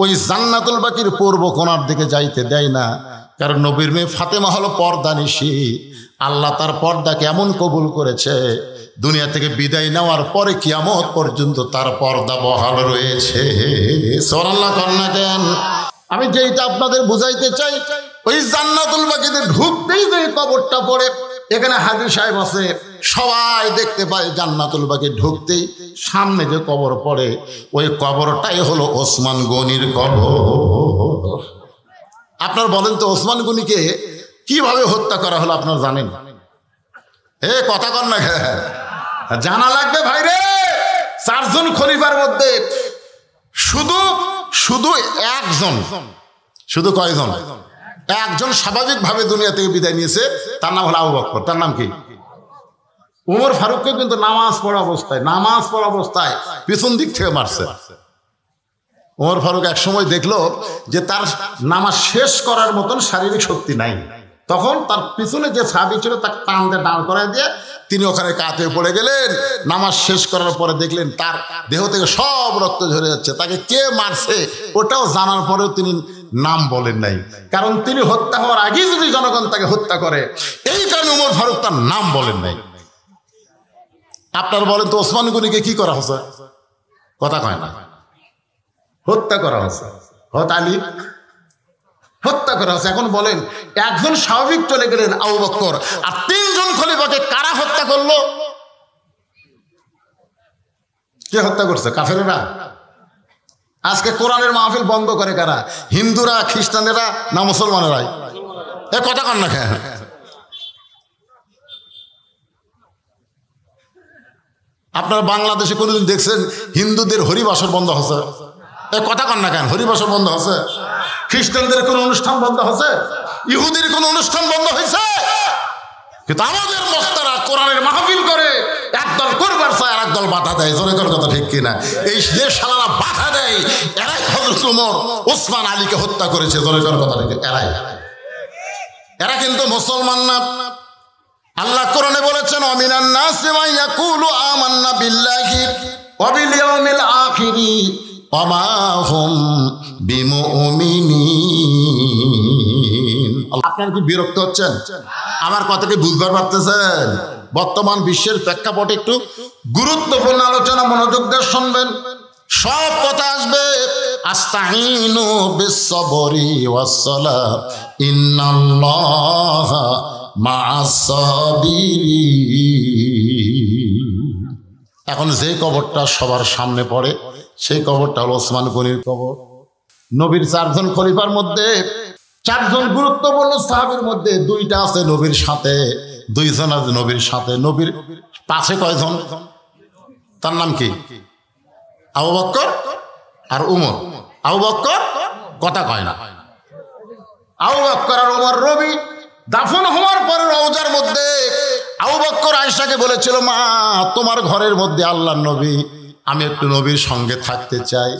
ওই জান্নাতুল বাকির পূর্ব কোণার দিকে যাইতে দেয় না। কারণ নবীর মেয়ে ফাতেমা হলো পর্দানিশী। আল্লাহ তার পর্দাকে এমন কবুল করেছে, দুনিয়া থেকে বিদায় নেওয়ার পরে কিয়ামত পর্যন্ত তার পর্দা বহাল রয়েছে। সুবহানাল্লাহ কন্যা কেন? আমি যেটা আপনাদের বুঝাইতে চাই, ওই জান্নাতুল বাকিতে ঢুকতেই যে কবরটা পড়ে, এখানে হাজী সাহেব আছে, সবাই দেখতে পায় জান্নাতুল বাকি ঢুকতেই সামনে যে কবর পড়ে, ওই কবরটাই হলো ওসমান গনির কবর। আপনার বলেন তো ওসমান গনিকে কিভাবে হত্যা করা হলো আপনার জানেন? কথা কর না, জানা লাগবে ভাই রে। 4 জন খলিফার মধ্যে শুধু একজন, শুধু কয়জন? একজন স্বাভাবিকভাবে দুনিয়া থেকে বিদায় নিয়েছে, তার নাম হলো আবু বকর। তার নাম কি? উমর ফারুককে কিন্তু নামাজ পড়া অবস্থায় পিছন দিক থেকে মারছে। উমর ফারুক এক সময় দেখলো যে তার নামাজ শেষ করার মতন শারীরিক শক্তি নাই, তখন তার পিছনে যে সাহাবী ছিল তাকে টান দিয়ে দাঁড় করায় দিয়ে তিনি ওখানে কাতে পড়ে গেলেন। নামাজ শেষ করার পরে দেখলেন তার দেহ থেকে সব রক্ত ঝরে যাচ্ছে। তাকে কে মারছে ওটাও জানার পরেও তিনি নাম বলেন নাই, কারণ তিনি হত্যা হওয়ার আগেই যদি জনগণ তাকে হত্যা করে, এই কারণে উমর ফারুক তার নাম বলেন নাই। আপনার বলেন তো ওসমান গনিকে কি করা হয়েছে? কথা কয় না, হত্যা করা হয়েছে। আলী হত্যা করা হয়েছে। এখন বলেন, একজন স্বাভাবিক চলে গেলেন আবু বকর, আর 3 জন খলিফাকে কারা হত্যা করলো? কে হত্যা করছে? কাফেরেরা। আজকে কোরআনের মাহফিল বন্ধ করে কারা? হিন্দুরা, খ্রিস্টানেরা না মুসলমানেরাই? কথা কন না কেন? আপনারা বাংলাদেশে কোনোদিন দেখছেন হিন্দুদের হরিবাসর বন্ধ হচ্ছে? কথা কন না কেন? হরিবাসর বন্ধ হচ্ছে? খ্রিস্টানদের কোন অনুষ্ঠান বন্ধ হচ্ছে? ইহুদির কোন অনুষ্ঠান বন্ধ হয়েছে? কিন্তু আমাদের মস্তারা কোরআনের মাহফিল করে, একদল করবার চায় আর একদল বাধা দেয়। জোরের কথা ঠিক কিনা? এই যে শালারা বাধা দেয়, এরাই হযরত ওমর ওসমান আলীকে হত্যা করেছে। জোরের কথা ঠিক, এরা কিন্তু মুসলমান না। আল্লাহ কোরআনে বলেছেন, আমিনান নাসি মা ইয়াকুলু আমান্না বিল্লাহি ওয়া বিল ইয়াউমিল আখিরি ওয়া মা হুম বিমুমিনিন। আপনারা কি বিরক্ত হচ্ছেন? আমার কথা কি বুঝবার পারতেছেন? বর্তমান বিশ্বের প্রেক্ষাপটে একটু গুরুত্বপূর্ণ আলোচনা মনোযোগ দিয়ে শুনবেন। সব কথা আসবে আস্তাইনু বিস-সাবরি ওয়াস-সালাহ ইন্নাল্লাহা মা'আস-সাবিরিন। এখন যে কবরটা সবার সামনে পড়ে সেই কবরটা হলো ওসমান গনির কবর। নবীর 4 জন খলিফার মধ্যে 4 জন গুরুত্বপূর্ণ সাহাবীর মধ্যে 2টা আছে নবীর সাথে, 2 জন আছে নবীর সাথে। নবীর পাশে কয়জন? তার নাম কি? আবু বকর আর উমর। আবু বকর কথা কয় না। আবু বকর আর উমর রবি দাফন হওয়ার পরে রওজার মধ্যে আবু বকর আয়েশাকে বলেছিল, মা তোমার ঘরের মধ্যে আল্লাহর নবী, আমি একটু নবীর সঙ্গে থাকতে চাই।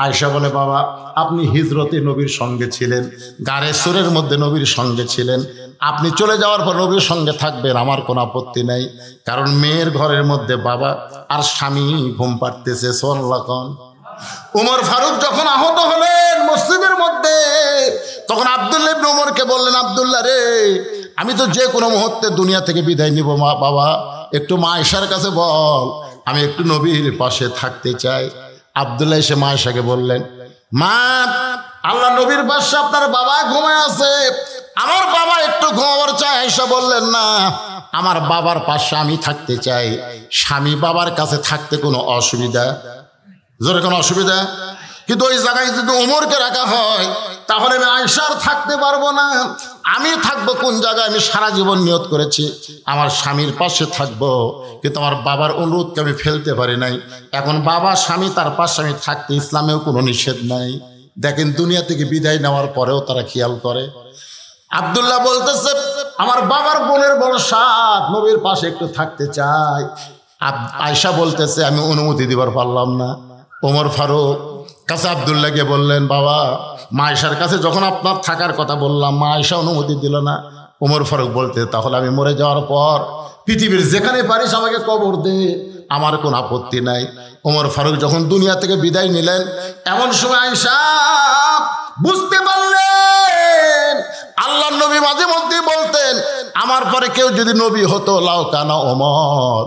আয়েশা বলে, বাবা আপনি হিজরতে নবীর সঙ্গে ছিলেন, গারে সুরের মধ্যে নবীর সঙ্গে ছিলেন, আপনি চলে যাওয়ার পর নবীর সঙ্গে থাকবেন, আমার কোনো আপত্তি নাই। কারণ মেয়ের ঘরের মধ্যে বাবা আর স্বামী ঘুম পাড়তেছে। সুবহানাল্লাহ। উমর ফারুক যখন আহত হলেন মসজিদের মধ্যে, তখন আব্দুল্লাহ ইবনে উমরকে বললেন, আব্দুল্লাহ রে, আমি তো যে কোনো মুহূর্তে দুনিয়া থেকে বিদায় নিব, মা বাবা একটু মা আয়েশার কাছে বল, আমি একটু নবীর পাশে থাকতে চাই। আব্দুল্লাহ এসে মা আয়েশাকে বললেন, মা আল্লাহ নবীর পাশে আপনার বাবা ঘুমায় আছে, আমার বাবা একটু ঘুমাবার চায়। আয়েশা বললেন, না, আমার বাবার পাশে আমি থাকতে চাই। স্বামী বাবার কাছে থাকতে কোনো অসুবিধা? জোরে কোনো অসুবিধা? কিন্তু ওই জায়গায় যদি ওমরকে রাখা হয় তাহলে আমি আয়েশার থাকতে পারবো না। আমি থাকবো কোন জায়গায়? আমি সারা জীবন নিয়ত করেছি আমার স্বামীর পাশে থাকবো, কিন্তু আমার বাবার অনুরোধকে আমি ফেলতে পারি নাই। এখন বাবা স্বামী তার পাশে আমি থাকতে ইসলামেও কোনো নিষেধ নাই। দেখেন দুনিয়া থেকে বিদায় নেওয়ার পরেও তারা খেয়াল করে। আব্দুল্লাহ বলতেছে, আমার বাবার বোনের বড় সাথ, নবীর পাশে একটু থাকতে চাই। আয়েশা বলতেছে, আমি অনুমতি দিবার পারলাম না। ওমর ফারুক কাছে আব্দুল্লাহকে বললেন, বাবা মা আয়েশার কাছে যখন আপনার থাকার কথা বললাম, মা আয়েশা অনুমতি দিল না। ওমর ফারুক বলতে, তাহলে আমি মরে যাওয়ার পর পৃথিবীর যেখানে পারিস আমাকে কবর দে, আমার কোনো আপত্তি নাই। ওমর ফারুক যখন দুনিয়া থেকে বিদায় নিলেন, এমন সময় আয়েশা বুঝতে পারলেন আল্লাহ নবী মাঝে মধ্যে বলতেন, আমার পরে কেউ যদি নবী হতো লাউ কানা ওমর,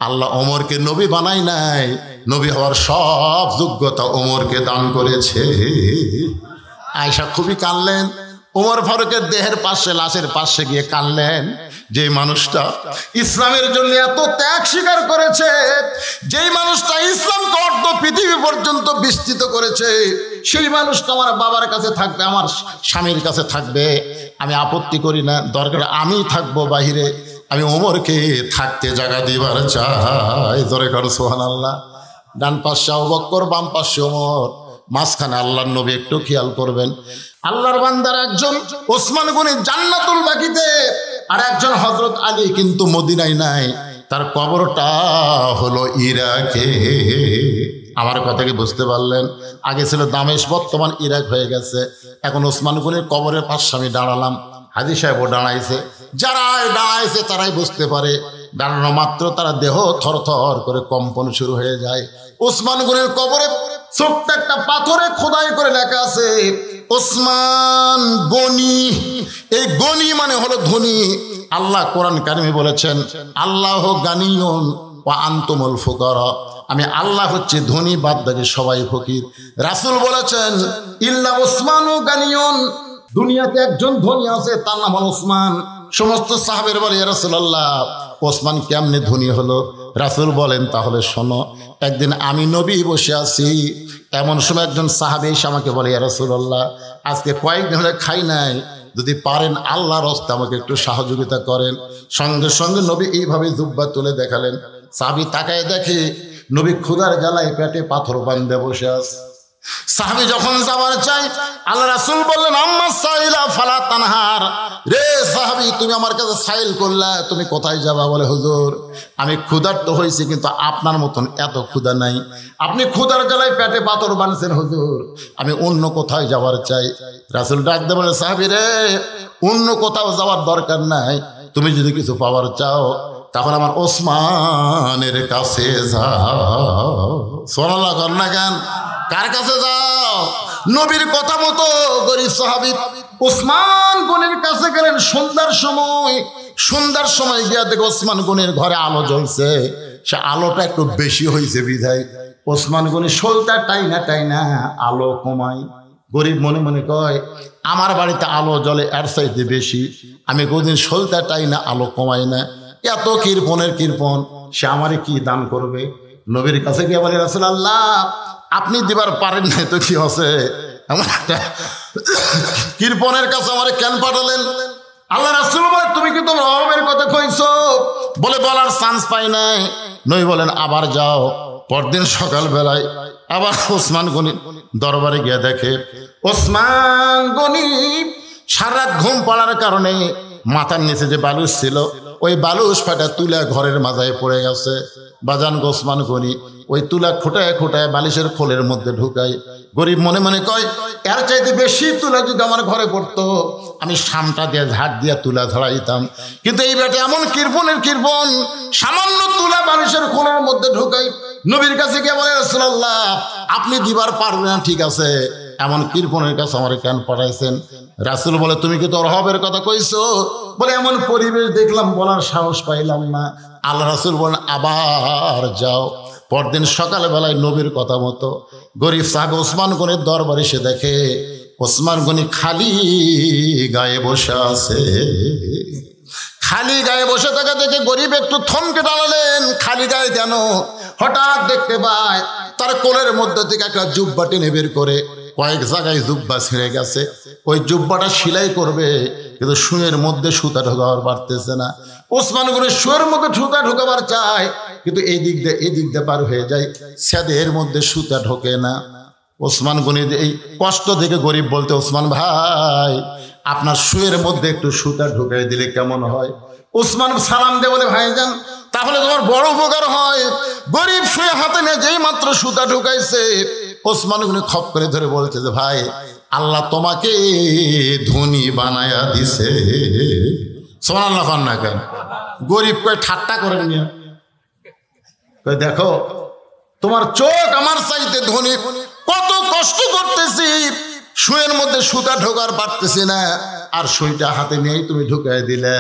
আল্লাহ ওমরকে নবী বানাই নাই, নবী হওয়ার সব যোগ্যতা ওমরকে দান করেছে। আয়েশা খুবই কাঁদলেন। ওমর ফারুকের দেহের পাশে, লাশের পাশে গিয়ে কাঁদলেন, যে মানুষটা ইসলামের জন্য এত ত্যাগ স্বীকার করেছে, যেই মানুষটা ইসলামকে অর্ধ পৃথিবী পর্যন্ত বিস্তৃত করেছে, সেই মানুষটা আমার বাবার কাছে থাকবে, আমার স্বামীর কাছে থাকবে, আমি আপত্তি করি না, দরকার আমি থাকবো বাহিরে, আমি ওমরকে থাকতে জায়গা দিবার চাই। জোরে করো সুবহানাল্লাহ। ডান পাশে আবু বকর, বাম পাশে ওমর, মাঝখানে আল্লাহর নবী। একটু খেয়াল করবেন, আল্লাহর বান্দার একজন ওসমান গনি জান্নাতুল বাকিতে, আর একজন হযরত আলী কিন্তু মদিনায় নাই, তার কবরটা হলো ইরাকে। আমার কথা কি বুঝতে পারলেন? আগে ছিল দামেশ, বর্তমান ইরাক হয়ে গেছে। এখন ওসমান গনির কবরের পাশে আমি দাঁড়ালাম, হাজী সাহেবও দাঁড়াইছে, যারা দাঁড়াইছে তারাই বুঝতে পারে, দাঁড়ানো মাত্র তারা দেহ থরথর করে কম্পন শুরু হয়ে যায়। ওসমান গনির কবরে ছোট্ট একটা পাথরে খোদাই করে লেখা আছে ওসমান গনি। এই গনি মানে হলো ধনী। আল্লাহ কোরআন কারিমে বলেছেন, আল্লাহ গানিয়ুন ওয়া আনতুমুল ফুকারা, আমি আল্লাহ হচ্ছে ধনী, বাদ বাকি সবাই ফকির। রাসূল বলেছেন, ইল্লা ওসমানু গানিয়ুন, দুনিয়াতে একজন ধনী আছে, তার নাম হলো ওসমান। সমস্ত সাহাবের বলে, ইয়া রাসূলুল্লাহ, ওসমান কেমনে ধনী হলো? রাসূল বলেন, তাহলে শোনো। একদিন আমি নবী বসে আছি, এমন সময় একজন সাহাবী এসে আমাকে বলে, ইয়া রাসূলুল্লাহ, আজকে কয়েকদিন হলে খাই নাই, যদি পারেন আল্লাহর রাস্তায় আমাকে একটু সহযোগিতা করেন। সঙ্গে সঙ্গে নবী এইভাবে জুব্বা তুলে দেখালেন। সাহাবী তাকায় দেখে নবী ক্ষুধার জ্বালায় পেটে পাথর বাঁধে বসে আছে। সাহাবী যখন যাবার চাই, আল্লাহ রাসূল বললেন, আম্মা সাইলা ফালা তানহার, রে সাহাবী, তুমি আমার কাছে সাইল করলা, তুমি কোথায় যাবা? বলে, হুজুর, আমি ক্ষুধার্ত হয়েছি, কিন্তু আপনার মতন এত ক্ষুধা নাই। আপনি ক্ষুধার জ্বালায় পেটে পাথর বাঁধছেন হুজুর, আমি অন্য কোথায় যাবার চাই। রাসূল ডাক দিয়ে বলে, সাহাবী রে, অন্য কোথাও যাওয়ার দরকার নাই, তুমি যদি কিছু পাওয়ার চাও তখন আমার ওসমানের কাছে যাও। সুবহানাল্লাহ কর না কেন? কার কাছে যাও? নবীর কথা মতো গরিব সাহাবী ওসমান গনির কাছে গেলেন সন্ধ্যার সময়। সন্ধ্যার সময় গিয়া দেখে ওসমান গনির ঘরে আলো জ্বলছে। সে আলোটা একটু বেশি হয়েছে বিধায় ওসমান গনি সলতা টাইনা টাইনা আলো কমাই। গরিব মনে মনে কয়, আমার বাড়িতে আলো জ্বলে এর চাইতে বেশি, আমি কোনদিন সলতা টাইনা আলো কমাই না, এত কৃপণের কৃপণ, সে আমারে কি দান করবে? নবীর কাছে গিয়ে বলে, রাসূলুল্লাহ, আপনি দিবার পারেন না তো কি হচ্ছে, আমার একটা কৃপণের কাছে আমারে কেন পাঠালেন? আল্লাহ রাসূল বলে, তুমি কি তোমার অভাবের কথা কইছো? বলে, বলার চান্স পাই নাই। নবী বলেন, আবার যাও। পরদিন সকাল বেলায় আবার ওসমান গনি দরবারে গিয়ে দেখে ওসমান গনি সারা রাত ঘুম পাড়ার কারণে মাথার নিচে যে বালুস ছিল, ওই বালুস ফাটা তুলা ঘরের মাথায় পড়ে গেছে। বাজান ওসমান গনি ওই তুলা খোটায় খোটায় বালিশের খোলের মধ্যে ঢুকায়। গরিব মনে মনে কয়, এর চাইতে বেশি তুলা যদি আমার ঘরে পড়তো, আমি সামটা দিয়ে ঝাড় দিয়ে তুলা ঝাড়াইতাম। কিন্তু এই বেটা এমন কৃপণের কৃপণ, সামান্য তুলা বালিশের খোলের মধ্যে ঢুকাই। নবীর কাছে গিয়ে বলে, রাসূলুল্লাহ, আপনি দিবার পারবেন না, ঠিক আছে, এমন কৃপণের কাছে আমার কেন পাঠাইছেন? রাসূল বলে, তুমি কি তোর অভাবের কথা কইছো? বলে, এমন পরিবেশ দেখলাম, বলার সাহস পাইলাম না। আল্লাহ রাসূল বলেন, আবার যাও। পরদিন সকালবেলায় নবীর কথা মতো গরিব সাহাবী ওসমান গনির দরবারে এসে দেখে ওসমান গনি খালি গায়ে বসে আছে। খালি গায়ে বসে থাকা দেখে গরিব একটু থমকে দাঁড়ালেন, খালি গায়ে কেন? হঠাৎ দেখতে পায় তার কোলের মধ্যে থেকে একটা জুব্বা টেনে বের করে, কয়েক জায়গায় জুব্বা ছিঁড়ে গেছে, ওই জুব্বাটা সেলাই করবে, কিন্তু শুয়ের মধ্যে সুতা ঢোকাবার পারতেছে না। ওসমান গনি শুয়ের মধ্যে সুতা ঢোকাবার চায়, কিন্তু এই দিক দিয়ে পার হয়ে যায়, সেদের মধ্যে সুতা ঢোকে না। ওসমান গনি এই কষ্ট থেকে গরিব বলতে, ওসমান ভাই, আপনার শুয়ের মধ্যে একটু সুতা ঢুকাই দিলে কেমন হয়? ওসমান সালাম দিয়ে বলে, ভাইজান, তাহলে তোমার বড় উপকার হয়। গরিব শুয়ে হাতে নিয়ে যেই মাত্র সুতা ঢুকাইছে, ওসমান গনি খপ করে ধরে বলছে যে, ভাই, আল্লাহ তোমাকে ধনী বানায়া দিছে। সুবহানাল্লাহ খান না কেন? গরিব কয় ঠাট্টা করেন নিয়ে দেখো তোমার চোখ আমার চাইতে ধনী, কত কষ্ট করতেছি, সুয়ের মধ্যে সুতা ঢোকার পারতেছি না, আর সুইটা হাতে নিয়েই তুমি ঢুকাই দিলে।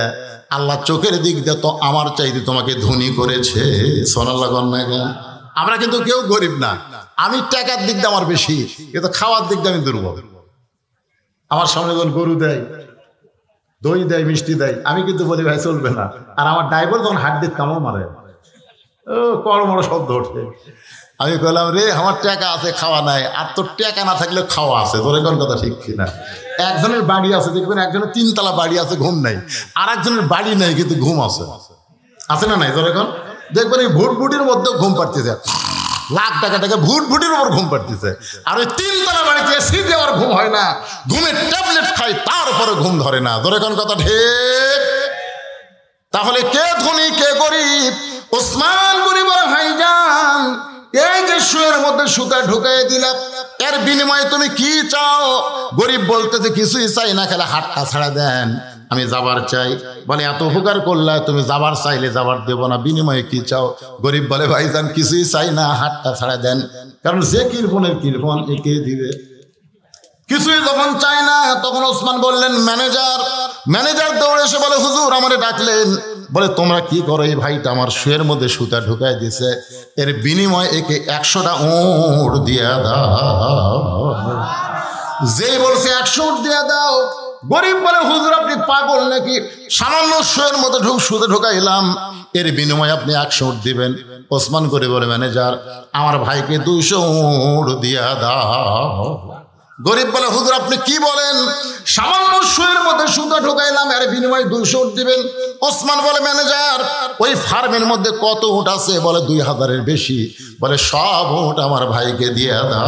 আল্লাহ চোখের দিক দিয়ে তো আমার চাইতে তোমাকে ধনী করেছে। সুবহানাল্লাহ খান না কেন? আমরা কিন্তু কেউ গরিব না, আমি টাকার দিক দিয়ে আমার বেশি, কিন্তু খাওয়ার দিক দিয়ে আমি দুর্বল। আমার সামনে যখন গরু দেয়, দই দেয়, মিষ্টি দেয়, আমি কিন্তু বলি ভাই চলবে না। আর আমার ড্রাইভার যখন হাত দিয়ে কামড় মারে, ও কড়মড় শব্দ ওঠে। আমি বললাম রে আমার টাকা আছে, খাওয়া নাই। আর তোর টাকা না থাকলে খাওয়া আছে, তোর কোন কথা ঠিক কিনা? একজনের বাড়ি আছে দেখবেন, একজনের 3 তলা বাড়ি আছে, ঘুম নাই। আর একজনের বাড়ি নাই কিন্তু ঘুম আছে, আছে না নাই? তোর এখন দেখবেন এই ভুটভুটির মধ্যেও ঘুম পাড়তেছে, লাখ টাকা টাকা ভুটভুটির উপর ঘুম পাড়তেছে। আর ওই 3 তলা বাড়িতে এসি দেওয়ার ঘুম হয় না, ঘুমের ট্যাবলেট খাই তারপরে ঘুম ধরে না। তোর এখন কথা ঠিক? তাহলে কে ধনী কে গরিব? ওসমান গরিব আর ভাইজান, এই যে সুয়ের মধ্যে সুতা ঢুকাই দিলাম, এর বিনিময়ে তুমি কি চাও? গরিব বলতেছে কিছুই চাই না, খেলে হাতটা ছাড়া দেন, আমি যাবার চাই। বলে এত উপকার করলা, তুমি যাবার চাইলে যাবার দেব না, বিনিময়ে কি চাও? গরিব বলে ভাইজান কিছুই চাই না, হাতটা ছাড়া দেন। কারণ যে কৃপণের কৃপণ একে দিবে। কিছুই যখন চাই না, তখন ওসমান বললেন ম্যানেজার। ম্যানেজার দৌড়ে এসে বলে হুজুর আমারে ডাকলেন। বলে তোমরা কি করো? এই ভাইটা আমার শুয়ের মধ্যে সুতা ঢুকাই দিছে, এর বিনিময়ে একে 100টা উট দিয়া দাও। যেই বলছে 100 উট দিয়া দাও, গরিব বলে হুজুর আপনি পাগল নাকি? সামান্য শুয়ের মধ্যে সুতা ঢুকাইলাম, এর বিনিময়ে আপনি 100 উট দিবেন? ওসমান গরিব বলে ম্যানেজার আমার ভাইকে 200 উট দিয়া দাও। গরিব বলে হুজুর আপনি কি বলেন? সামান্য সুয়ের মধ্যে সুতা ঢুকাইলাম, এর বিনিময়ে 200 উট দিবেন। ওসমান বলে ম্যানেজার ওই ফার্মের মধ্যে কত উট আছে? বলে 2000-এর বেশি। বলে সব উট আমার ভাইকে দিয়ে দাও।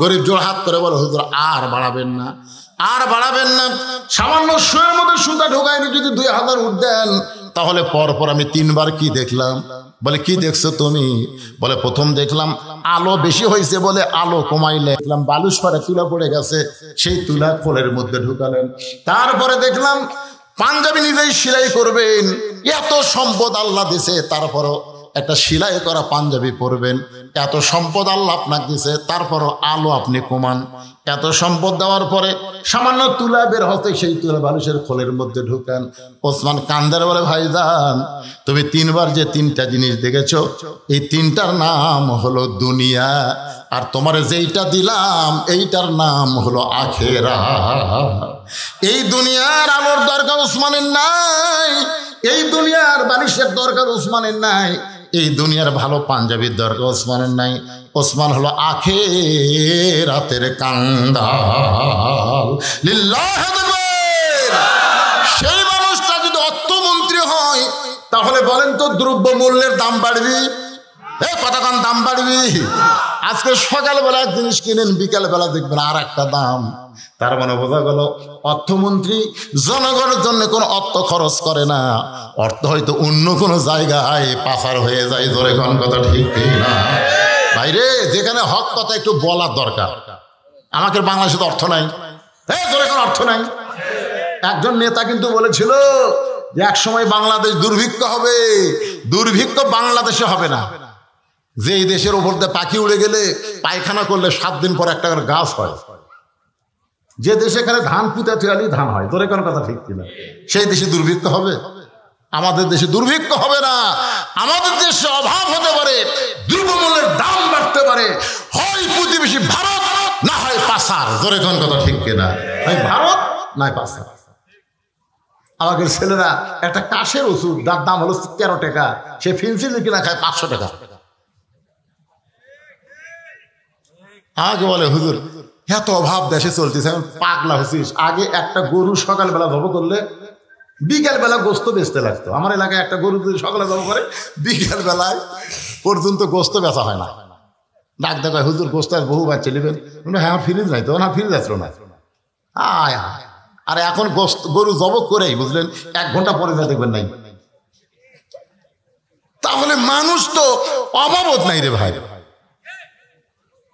গরিব জোর হাত করে বলে হুজুর আর বাড়াবেন না, আর বাড়াবেন না। সামান্য সুয়ের মধ্যে সুতা ঢুকাইনি যদি 2000 উট দেন, তাহলে পরপর আমি 3 বার কি দেখলাম? বলে কি দেখছো তুমি? বলে প্রথম দেখলাম আলো বেশি হয়েছে বলে আলো কমাইলে, দেখলাম বালুস পাড়ে তুলা পড়ে গেছে, সেই তুলা খোলের মধ্যে ঢুকালেন। তারপরে দেখলাম পাঞ্জাবি নিজেই সেলাই করবেন, এত সম্পদ আল্লাহ দিছে, তারপরও একটা সেলাই করা পাঞ্জাবি পরবেন। এত সম্পদ আল্লাহ আপনাকে দিছে, তারপরও আলো আপনি কমান। এত সম্পদ দেওয়ার পরে সামান্য তুলা বের হতে, সেই তুলা বালুসের খোলের মধ্যে ঢুকান। ওসমান কান্দার বলে ভাইজান তুমি 3 বার যে 3টা জিনিস দেখেছো, এই 3টার নাম হলো দুনিয়া, আর তোমার যেইটা দিলাম এইটার নাম হলো আখেরা। এই দুনিয়ার আলোর দরকার ওসমানের নাই, এই দুনিয়ার বালিশের দরকার ওসমানের নাই, এই দুনিয়ার ভালো পাঞ্জাবির দরকার ওসমানের নাই। ওসমান হলো আখিরাতের কান্দাল। লিল্লাহি তাকবীর। সেই মানুষটা যদি অর্থমন্ত্রী হয়, তাহলে বলেন তো দ্রব্য মূল্যের দাম বাড়বি? কতক্ষণ দাম বাড়বি? আজকে সকালবেলা এক জিনিস কিনেন, বিকালবেলা দেখবেন আর একটা দাম। তার মানে বোঝা গেল অর্থমন্ত্রী জনগণের জন্য কোনো অর্থ খরচ করে না, অর্থ হয়তো অন্য কোনো জায়গায় পাচার হয়ে যায়। ধরে কোন কথা ঠিক না বাইরে? যেখানে হক কথা একটু বলার দরকার। আমাদের বাংলাদেশে তো অর্থ নাই, ধরে কোনো অর্থ নাই। একজন নেতা কিন্তু বলেছিল যে এক সময় বাংলাদেশ দুর্ভিক্ষ হবে। দুর্ভিক্ষ বাংলাদেশে হবে না, যে এই দেশের ওপর দিয়ে পাখি উড়ে গেলে পায়খানা করলে 7 দিন পর একটা করে গাছ হয়, যে দেশে এখানে ধান পুঁতে চুয়ালি ধান হয়। তোর কোনো কথা ঠিক কিনা? সেই দেশে দুর্ভিক্ষ হবে? আমাদের দেশে দুর্ভিক্ষ হবে না। আমাদের দেশে অভাব হতে পারে, দ্রব্যমূল্যের দাম বাড়তে পারে, হয় প্রতিবেশী ভারত না হয় পাচার। তোর কোনো কথা ঠিক কিনা? হয় ভারত নয় পাচার। আমাদের ছেলেরা একটা কাশের ওষুধ, যার দাম হলো 13 টাকা, সে ফেন্সিল কিনা খায় 500 টাকা। আগে বলে হুজুর এত অভাব দেশে চলতেছে, আমি পাগলা হচ্ছিস। আগে একটা গরু সকালবেলা জব করলে বিকালবেলা গোস্ত বেচতে লাগতো। আমার এলাকায় একটা গরু যদি সকালে জব করে, বিকাল বেলায় পর্যন্ত গোস্ত বেচা হয় না। ডাক দেখায় হুজুর গোস্ত আর বহু বাচ্চা নেবেন? হ্যাঁ ফ্রিজ নাই তো। না ফ্রিজ আসলো না। আয় আর এখন গোস্ত গরু জবক করেই বুঝলেন 1 ঘন্টা পরে যা দেখবেন নাই। তাহলে মানুষ তো অভাবত নাই রে ভাই।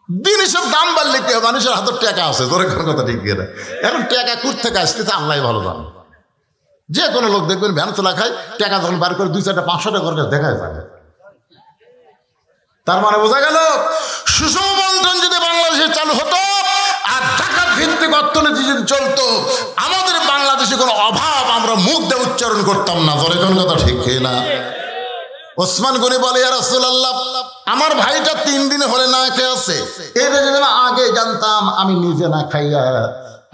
জিনিসের দাম বাড়লে কি মানুষের হাতে টাকা আছে, তোর কথা ঠিক কিনা? এখন টাকা কোথা থেকে আসতেছে আল্লাহ ভালো জানে। যে কোনো লোক দেখবেন ভ্যান চলা খায়, টাকা যখন বার করে 2-4টা 500 টাকা করে দেখা যায়। তার মানে বোঝা গেল সুষম বন্টন যদি বাংলাদেশে চালু হতো আর টাকা ভিত্তিক অর্থনীতি যদি চলতো, আমাদের বাংলাদেশে কোনো অভাব আমরা মুখ দিয়ে উচ্চারণ করতাম না। ধরে কোন কথা ঠিক না? ওসমান গনি বলে, ইয়া রাসূলুল্লাহ, আমার ভাইটা 3 দিন হলে না খেয়ে আছে, এটা যদি আমি আগে জানতাম আমি নিজে না খাইয়া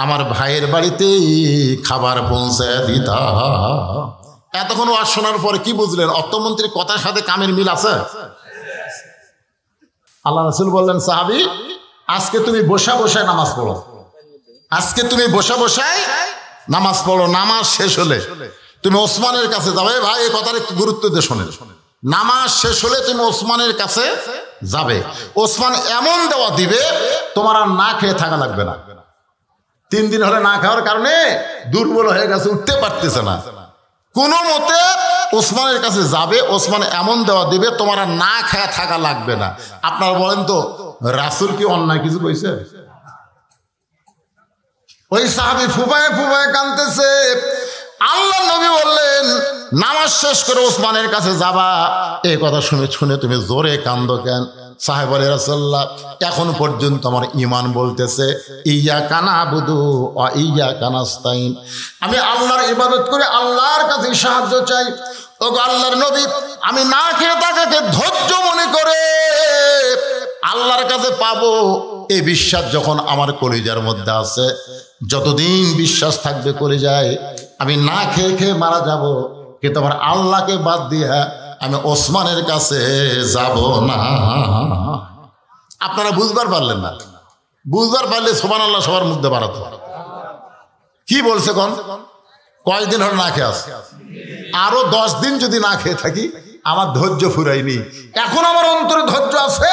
আমার ভাইয়ের বাড়িতে খাবার পৌঁছে দিতাম। এতক্ষণ ওয়াজ শোনার পরে কি বুঝলেন? অর্থমন্ত্রীর কথার সাথে কামের মিল আছে? আল্লাহ রাসূল বললেন, সাহাবী, আজকে তুমি বসা বসায় নামাজ পড়ো, আজকে তুমি বসা বসায় নামাজ পড়ো। নামাজ শেষ হলে তুমি ওসমানের কাছে যাবে। ভাই এই কথার একটু গুরুত্ব দিয়ে শোনেন। নামাজ শেষ হলে তুমি ওসমানের কাছে যাবে, ওসমান এমন দেওয়া দিবে তোমার আর না খেয়ে থাকা লাগবে না। 3 দিন হলে না খাওয়ার কারণে দুর্বল হয়ে গেছে, উঠতে পারতেছে না, কোনো মতে ওসমানের কাছে যাবে, ওসমান এমন দেওয়া দিবে তোমার আর না খেয়ে থাকা লাগবে না। আপনারা বলেন তো, রাসূল কি অন্যায় কিছু কইছে? ওই সাহাবী ফুপায়ে ফুপায়ে কাঁদতেছে। আল্লাহ নবী বললেন, নামাজ শেষ করে ওসমানের কাছে যাবা। এই কথা শুনে শুনে তুমি জোরে কান্দো কেন? সাহেব বলে, রাসূলুল্লাহ, এখন পর্যন্ত আমার ঈমান বলতেছে ইয়্যাকা না'বুদু ওয়া ইয়্যাকা নাস্তাইন, আমি আল্লাহর ইবাদত করে আল্লাহর কাছে সাহায্য চাই। ওগো আল্লাহর নবী, আমি না খেয়ে তাকে ধৈর্য মনে করে আল্লাহর কাছে পাবো, এই বিশ্বাস যখন আমার কলিজার মধ্যে আছে, যতদিন বিশ্বাস থাকবে কলিজায়, আমি না খেয়ে খেয়ে মারা যাব, কিন্তু আমার আল্লাহকে বাদ দিয়ে আমি ওসমানের কাছে যাব না। আপনারা বুঝবার পারলেন না? বুঝবার পারলে সুবহানাল্লাহ সবার মধ্যে বাড়াতো। কি বলছে কোন? কয়দিন হল না খেয়ে আছে? আরো 10 দিন যদি না খেয়ে থাকি আমার ধৈর্য ফুরাইনি। এখন আমার অন্তরে ধৈর্য আছে।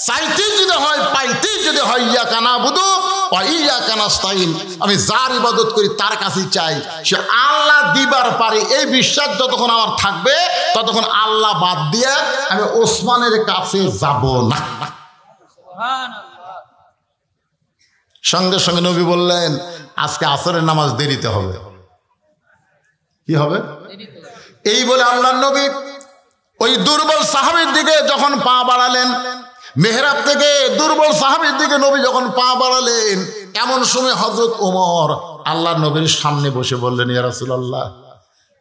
চাইতেই যদি হয়, পাইতেই যদি হয়, ইয়্যাকা না'বুদু ওয়া ইয়্যাকা নাস্তাইন, আমি যার ইবাদত করি তার কাছেই চাই, সে আল্লাহ দিবার পারে, এই বিশ্বাস যতক্ষণ আমার থাকবে ততক্ষণ আল্লাহ বাদ দিয়ে আমি ওসমানের কাছে যাব না। সঙ্গে সঙ্গে নবী বললেন, আজকে আসরের নামাজ দেরিতে হবে। কি হবে? এই বলে আল্লাহর নবী ওই দুর্বল সাহাবীর দিকে যখন পা বাড়ালেন, মেহরাব থেকে দুর্বল সাহাবীর দিকে নবী যখন পা বাড়ালেন, এমন সময় হযরত ওমর আল্লাহর নবীর সামনে বসে বললেন, ইয়া রাসূলুল্লাহ,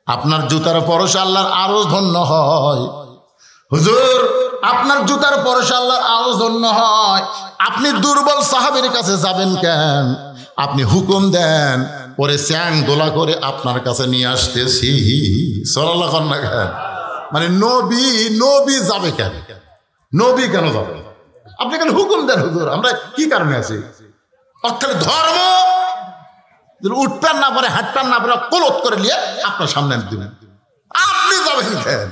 আপনার জুতার পরশে আল্লাহর আরো ধন্য হয়। হুজুর, আপনার জুতার পরশে আল্লাহর আরো ধন্য হয়। আপনি দুর্বল সাহাবীর কাছে যাবেন কেন? আপনি হুকুম দেন, পরে চ্যাং দোলা করে আপনার কাছে নিয়ে আসতেছি। সাল্লাল্লাহু আলাইহি ওয়াসাল্লাম। মানে নবী যাবে কেন? নবী কেন যাবে? আপনি কেন হুকুম দেন? হুজুর, আমরা কি কারণে আছি? অর্থাৎ ধর্ম উঠতেন না পারে, হাঁটতেন না পারে, কলত করে নিয়ে আপনার সামনে দিবেন, আপনি যাবেন কেন?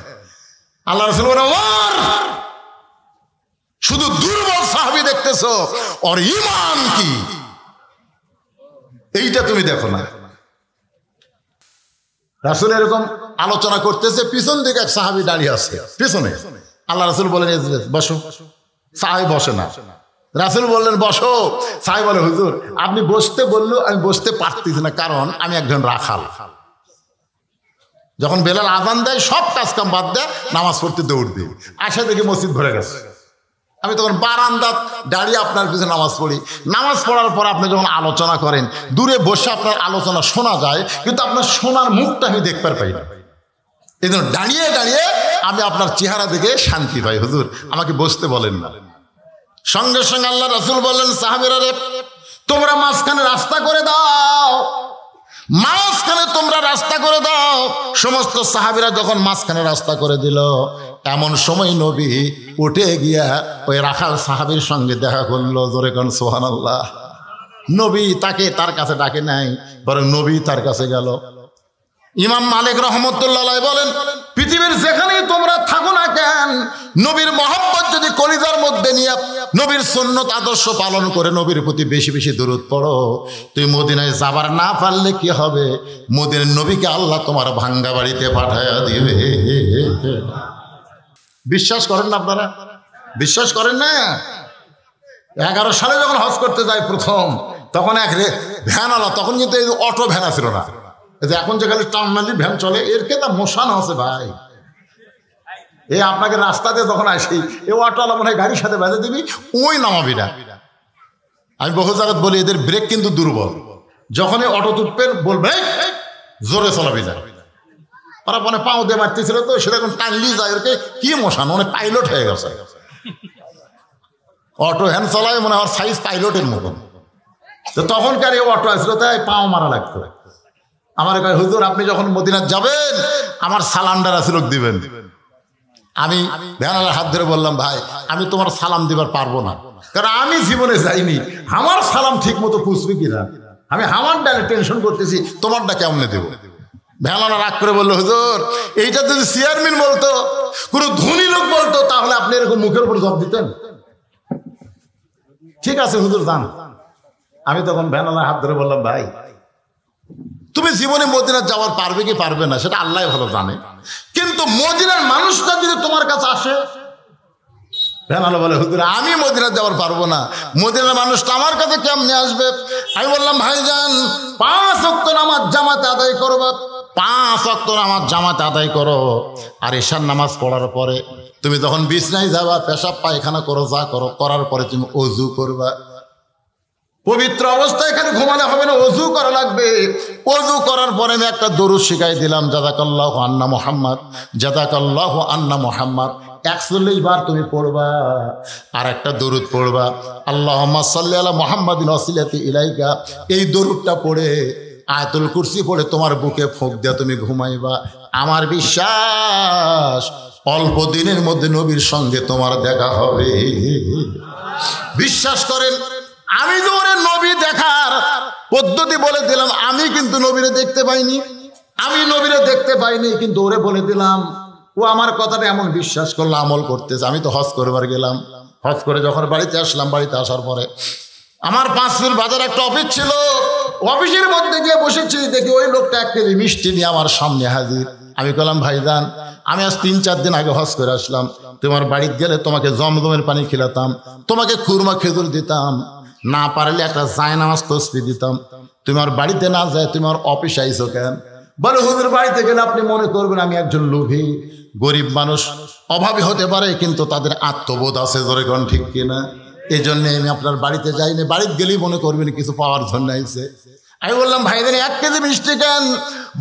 আল্লাহ রাসূল বলেন, ওমর, শুধু দুর্বল সাহাবী দেখতেছো, ওর ঈমান কি এইটা তুমি দেখো না। রাসূল এরকম আলোচনা করতেছে, পিছন দিকে এক সাহাবী দাঁড়িয়ে আছে পিছনে। আল্লাহ রাসূল বলেন, বসো। সাহাবী বসে না। রাসূল বললেন, বসো। সাহাবী বলে, হুজুর, আপনি বসতে বললেও আমি বসতে পারতেছি না, কারণ আমি একজন রাখাল। যখন বেলাল আযান দেয় সব কাজ কাম বাদ দেয়, নামাজ পড়তে দৌড় দিই। আসা দেখি মসজিদ ভরে গেছে। আমি তখন বারান্দাত দাঁড়িয়ে আপনার পিছনে নামাজ পড়ি। নামাজ পড়ার পর আপনি যখন আলোচনা করেন, দূরে বসে আপনার আলোচনা শোনা যায়, কিন্তু আপনার শোনার মুখটা আমি দেখতে পাই না। এই জন্য দাঁড়িয়ে দাঁড়িয়ে আমি আপনার চেহারা দেখে শান্তি পাই। হুজুর, আমাকে বসতে বলেন না। সঙ্গে সঙ্গে আল্লাহ রাসূল বললেন, সাহাবীরা রে, তোমরা মাঝখানে রাস্তা করে দাও, মাঝখানে তোমরা রাস্তা করে দাও। সমস্ত সাহাবীরা যখন মাঝখানে রাস্তা করে দিল, এমন সময় নবী উঠে গিয়া ওই রাখাল সাহাবীর সঙ্গে দেখা করলো। জোরে কোন সুবহানাল্লাহ। নবী তাকে তার কাছে ডাকে নাই, বরং নবী তার কাছে গেল। ইমাম মালিক রহমতুল্লাহ আলাইহি বলেন, পৃথিবীর যেখানেই তোমরা থাকো না কেন, নবীর মহব্বত যদি কলিজার মধ্যে নিয়ে নবীর সুন্নত আদর্শ পালন করে নবীর প্রতি বেশি বেশি দরুদ পড়ো, তুই মদিনায় যাবার না পারলে কি হবে? মদিনার নবীকে আল্লাহ তোমার ভাঙ্গা বাড়িতে পাঠায়া দিবে। বিশ্বাস করেন না আপনারা? বিশ্বাস করেন না? 11 সালে যখন হজ করতে যাই প্রথম, তখন এক ভ্যান আলা, তখন কিন্তু এই অটো ভ্যান ছিল না, এখন যে খালি টার্মিনালি ভ্যান চলে এর কে তা মশান আছে ভাই। এ আপনাকে রাস্তা দিয়ে যখন আসি এ অটোওয়ালা মনে হয় গাড়ির সাথে বেঁধে দিবি, ওই নামাবি না। আমি বহু জায়গায় বলি এদের ব্রেক কিন্তু দুর্বল, যখনই অটো তুটবেন বলবে জোরে চলাবি না। ওরা মনে পাও দিয়ে মারতেছিল তো সেরকম টানলি যায়, ওকে কি মশান অনেক পাইলট হয়ে গেছে। অটো হ্যান্ড চলায় মনে হয় সাইজ পাইলটের মতন। তো তখনকার এই অটো আসছিল তাই পাও মারা লাগতো। আমার কয় হুজুর আপনি যখন মদিনায় যাবেন আমার সালামটা রাসূলকে দিবেন। আমি ভ্যানালার হাত ধরে বললাম ভাই আমি তোমার সালাম দিবার পারবো না, কারণ আমি জীবনে যাইনি, আমার সালাম ঠিক মতো পুষবে কিনা, আমি আমার ডালে টেনশন করতেছি, তোমারটা কেমনে দেবো। ভ্যানালা রাগ করে বললো হুজুর এইটা যদি চেয়ারম্যান বলতো, কোনো ধনী লোক বলতো, তাহলে আপনি এরকম মুখের উপর জবাব দিতেন। ঠিক আছে হুজুর যান। আমি তখন ভ্যানালার হাত ধরে বললাম ভাই তুমি জীবনে মদিনা যাওয়ার পারবে কি পারবে না সেটা আল্লাহ ভালো জানে, কিন্তু মদিনার মানুষটা যদি তোমার কাছে আসে। ভ্যানালা বলে হুজুর আমি মদিনা যাওয়ার পারবো না, মদিনার মানুষটা আমার কাছে কেমনে আসবে। আমি বললাম ভাইজান 5 ওয়াক্ত নামাজ জামাতে আদায় করবা, 5 ওয়াক্ত নামাজ জামাতে আদায় করো, আর ঈশার নামাজ পড়ার পরে তুমি যখন বিছনায় যাবা পেশাব পায়খানা করো, যা করো করার পরে তুমি ওযু করবা। পবিত্র অবস্থায় এখানে ঘুমালে হবে না, ওযু করা লাগবে। ওযু করার পরে আমি একটা দরুদ শিখাই দিলাম, জাযাকাল্লাহু আন্না মুহাম্মদ, জাযাকাল্লাহু আন্না মুহাম্মদ 41 বার তুমি পড়বা। আর একটা দরুদ পড়বা আল্লাহুম্মা সাল্লি আলা মুহাম্মাদিন ওয়াসিলাতি ইলাইকা। এই দরুদটা পড়ে আয়াতুল কুরসি পড়ে তোমার বুকে ফুঁক দিয়া তুমি ঘুমাইবা। আমার বিশ্বাস অল্প দিনের মধ্যে নবীর সঙ্গে তোমার দেখা হবে। বিশ্বাস করেন আমি তো ওরে নবী দেখার পদ্ধতি বলে দিলাম, আমি কিন্তু নবীরে দেখতে পাইনি, আমি নবীরে দেখতে পাইনি, কিন্তু ওরে বলে দিলাম। ও আমার কথাটা এমন বিশ্বাস করলো, আমল করতেছে। আমি তো হজ করবার গেলাম, হজ করে যখন বাড়িতে আসলাম, বাড়িতে আসার পরে আমার 5 মিল বাজার একটা অফিস ছিল, অফিসের মধ্যে গিয়ে বসেছি, দেখি ওই লোকটা 1 কেজি মিষ্টি নিয়ে আমার সামনে হাজির। আমি বললাম ভাইজান আমি আজ 3-4 দিন আগে হজ করে আসলাম, তোমার বাড়িতে গেলে তোমাকে জমজমের পানি খিলাতাম, তোমাকে খুরমা খেজুর দিতাম, না পারলে একটা জায়নামাজ তসবিহ দিতাম, তোমার বাড়িতে না যায় তোমার অফিসে আইছো কেন? বলে হুজুর বাড়িতে গেলে আপনি মনে করবেন আমি একজন লোভী। গরিব মানুষ অভাবী হতে পারে কিন্তু তাদের আত্মবোধ আছে, জোরে কোন ঠিক কিনা? এই জন্যে আমি আপনার বাড়িতে যাইনি, বাড়িতে গেলেই মনে করবেন কিছু পাওয়ার জন্য আইছে। আমি বললাম ভাইজান 1 কেজি মিষ্টি কেন?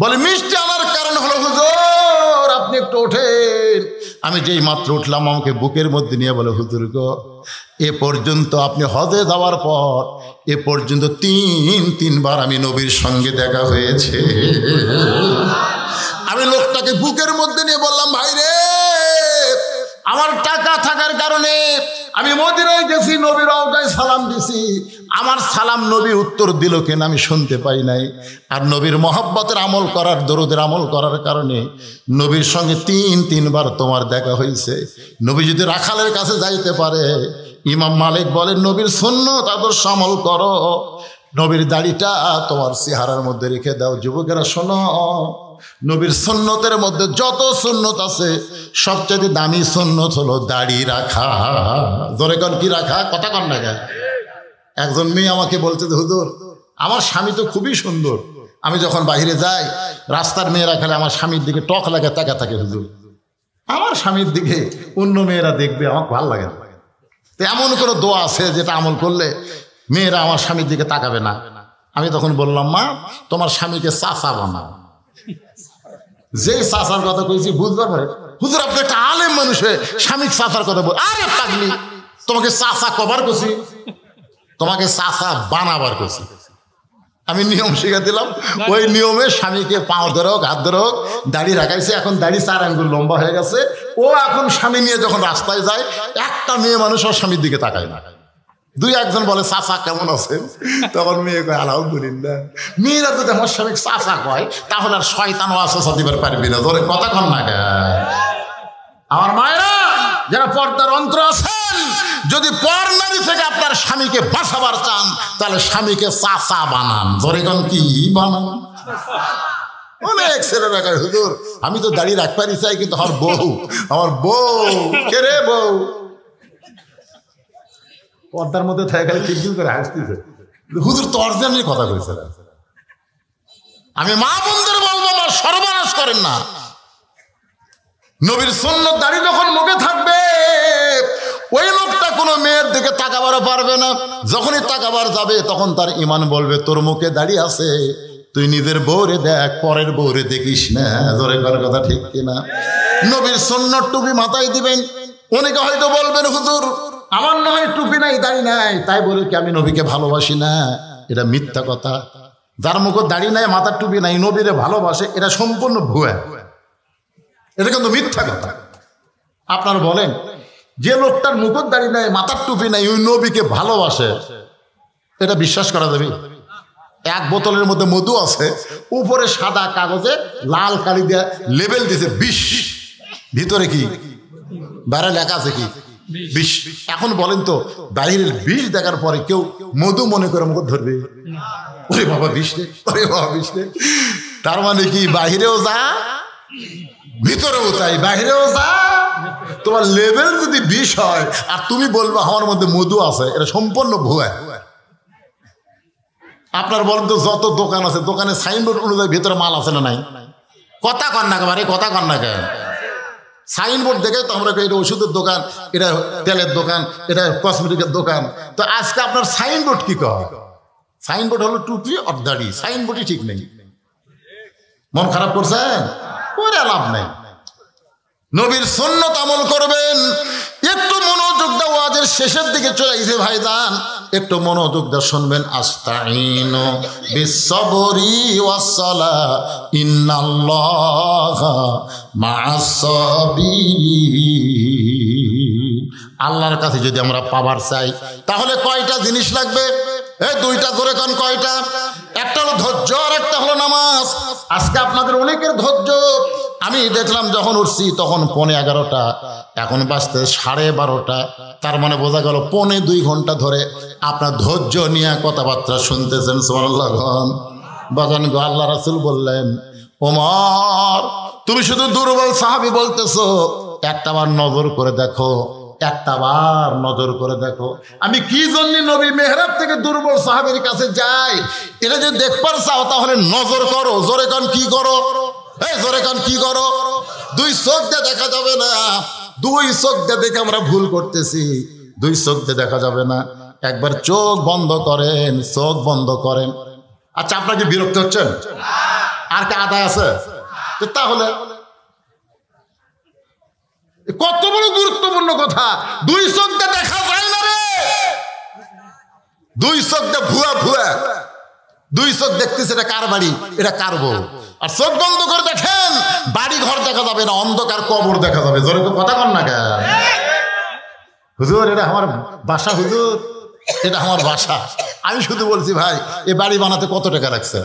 বলে মিষ্টি আনার কারণ হলো হুজুর আপনি একটু ওঠেন। আমি যেই মাত্র উঠলাম আমাকে বুকের মধ্যে নিয়ে বলে হুজুর গো এ পর্যন্ত আপনি হজে যাওয়ার পর এ পর্যন্ত 3 বার আমি নবীর সঙ্গে দেখা হয়েছে। আমি লোকটাকে বুকের মধ্যে নিয়ে বললাম ভাই রে আমার টাকা থাকার কারণে আমি মদিনায় গেছি, নবীর রওজায় সালাম দিছি, আমার সালাম নবী উত্তর দিল কেন আমি শুনতে পাই নাই। আর নবীর মহব্বতের আমল করার, দরুদের আমল করার কারণে নবীর সঙ্গে 3 বার তোমার দেখা হয়েছে। নবী যদি রাখালের কাছে যাইতে পারে, ইমাম মালিক বলেন নবীর সুন্নত আদর্শ আমল করো, নবীর দাড়িটা তোমার চেহারার মধ্যে রেখে দাও। যুবকেরা শোনো, নবীর সুন্নতের মধ্যে যত সুন্নত আছে সবচেয়ে দামি সুন্নত হলো দাড়ি রাখা। জোরে কোন কি রাখা? কথা কন না কেন? একজন মেয়ে আমাকে বলছে যে হুজুর আমার স্বামী তো খুবই সুন্দর, আমি যখন বাইরে যাই রাস্তার মেয়েরা খেলে আমার স্বামীর দিকে টক লাগে তাকা থাকে। হুজুর আমার স্বামীর দিকে অন্য মেয়েরা দেখবে আমার ভালো লাগে না। তো এমন কোনো দোয়া আছে যেটা আমল করলে মেয়েরা আমার স্বামীর দিকে তাকাবে না? আমি তখন বললাম মা তোমার স্বামীকে চাচা বানাও। যে চাচার কথা কইছি বুঝবার পরে হুজুর আপনি একটা আলেম মানুষ হয়ে স্বামী চাচার কথা বল। আরে পাগলি তোমাকে চাচা কবার করছি, তোমাকে চাচা বানাবার করছি। আমি নিয়ম শিখে দিলাম, ওই নিয়মে স্বামীকে পাও ধরে হোক হাত ধরে হোক দাড়ি রাখাইছে। এখন দাড়ি 4 আঙ্গুল লম্বা হয়ে গেছে। ও এখন স্বামী নিয়ে যখন রাস্তায় যায় একটা মেয়ে মানুষ ওর স্বামীর দিকে তাকায় না। 2-1 জন বলে চাচা কেমন আছেন, তখন মেয়ে কয় আলহামদুলিল্লাহ। মেয়েরা যদি আমার স্বামী চাচা কয় তাহলে আর শয়তান ওয়াসওয়াসা দিবার পারবি না। ধরে কথা কন না আমার মায়েরা যারা পর্দার অন্তর আছেন, যদি পর নারী থেকে আপনার স্বামীকে বাঁচাবার চান তাহলে স্বামীকে চাচা বানান। ধরে কোন কি বানান? অনেক ছেলেরা কয় হুজুর আমি তো দাড়ি রাখবারই চাই কিন্তু আমার বউ কে রে বউ পর্দার মধ্যে থাকে খালি চিপচিপ করে হাসতেছে। হুজুর তো অরিজিনালি কথা কইছে। আমি মা বোনদের বলবো আমার সর্বনাশ করেন না। নবীর সুন্নত দাড়ি যখন মুখে থাকবে ওই লোকটা কোনো মেয়ের দিকে তাকাবারও পারবে না। যখনই তাকাবার যাবে তখন তার ইমান বলবে তোর মুখে দাড়ি আছে, তুই নিজের বউরে দেখ, পরের বউরে দেখিস না। জোরে করার কথা ঠিক কিনা? নবীর সুন্নত টুপি মাথায় দিবেন। অনেকে হয়তো বলবেন হুজুর আমার নয় টুপি নাই দাড়ি নাই, তাই বলে কি আমি নবীকে ভালোবাসি না? এটা মিথ্যা কথা। যার মুখে দাড়ি নাই, মাথার টুপি নাই, নবীরে ভালোবাসে, এটা সম্পূর্ণ ভুয়া। এটা কিন্তু মিথ্যা কথা। আপনারা বলেন যে লোকটার মুখের দাড়ি নাই, মাথার টুপি নাই, ওই নবীকে ভালোবাসে, এটা বিশ্বাস করা যাবে? এক বোতলের মধ্যে মধু আছে, উপরে সাদা কাগজে লাল কালি দিয়ে লেবেল দিয়েছে 20, ভিতরে কি বাইরে লেখা আছে কি 20। এখন বলেন তো বাইরের 20 দেখার পরে কেউ মধু মনে করে মুখ ধরবে? ওরে বাবা 20 রে, ওরে বাবা 20 রে। তার মানে কি বাহিরেও যা ভিতরেও তাই, বাহিরেও যা। তোমার লেভেল যদি 20 হয় আর তুমি বলবো আমার মধ্যে মধু আছে, এটা সম্পূর্ণ ভুয়া। আপনার বলেন তো যত দোকান আছে, দোকানে সাইনবোর্ড অনুযায়ী ভিতরে মাল আছে না নাই? কথা কন না কেন, কথা কন না কেন? সাইনবোর্ড দেখে তো আমরা এটা ওষুধের দোকান, এটা তেলের দোকান, এটা কসমেটিকের দোকান। তো আজকে আপনার সাইনবোর্ড কি কয়? সাইনবোর্ড হলো টুপি আর দাড়ি, সাইনবোর্ডই ঠিক নেই। মন খারাপ করছেন? করে লাভ নেই। নবীর সুন্নত আমল করবেন। একটু মনোযোগ দাও, ওয়াজের শেষের দিকে চলে গেছে ভাইজান, একটু মনোযোগ দাও শুনবেন। আস্তাইনু বিসসবরি ওয়াসসালাহ ইন্নাল্লাহা মা'আস সাবিরিন। আল্লাহর কাছে যদি আমরা পাবার চাই তাহলে কয়টা জিনিস লাগবে? এই দুইটা করে কোন কয়টা? একটা হলো ধৈর্য আর একটা হলো নামাজ। আজকে আপনাদের অনেকের ধৈর্য, আমি দেখলাম যখন উঠছি তখন 11:15, এখন বাজতে 12:30। তার মানে বোঝা গেল 1.25 ঘন্টা ধরে আপনার ধৈর্য নিয়ে কথাবার্তা শুনতেছেন। সুবহানাল্লাহ। বাজান গো, আল্লাহ রাসূল বললেন ওমর তুমি শুধু দুর্বল সাহাবী বলতেছো, একটাবার নজর করে দেখো, একটাবার নজর করে দেখো আমি কি জন্য নবী মেহরাব থেকে দুর্বল সাহাবীর কাছে যাই। এটা যদি দেখবার চাও তাহলে নজর করো। জোরে কান কি করো? এই জোরে কান কি করো? দুই চোখ দিয়ে দেখা যাবে না, দুই চোখ দিয়ে দেখে আমরা ভুল করতেছি। দুই চোখ দিয়ে দেখা যাবে না, একবার চোখ বন্ধ করেন, চোখ বন্ধ করেন। আচ্ছা আপনাকে বিরক্ত হচ্ছেন? আর কি আদায় আছে? তাহলে কত বড় গুরুত্বপূর্ণ কথা, দুই চোখ দিয়ে দেখা যায় না রে। দুই চোখ দিয়ে ভুয়া ভুয়া, দুই চোখ দেখতেছে এটা কার বাড়ি, এটা কার বউ। আর চোখ বন্ধ করে দেখেন বাড়ি ঘর দেখা যাবে না, অন্ধকার কবর দেখা যাবে। জোরে কথা কন না কেন? হুজুর এটা আমার বাসা, হুজুর এটা আমার বাসা। আমি শুধু বলছি ভাই এই বাড়ি বানাতে কত টাকা লাগছে?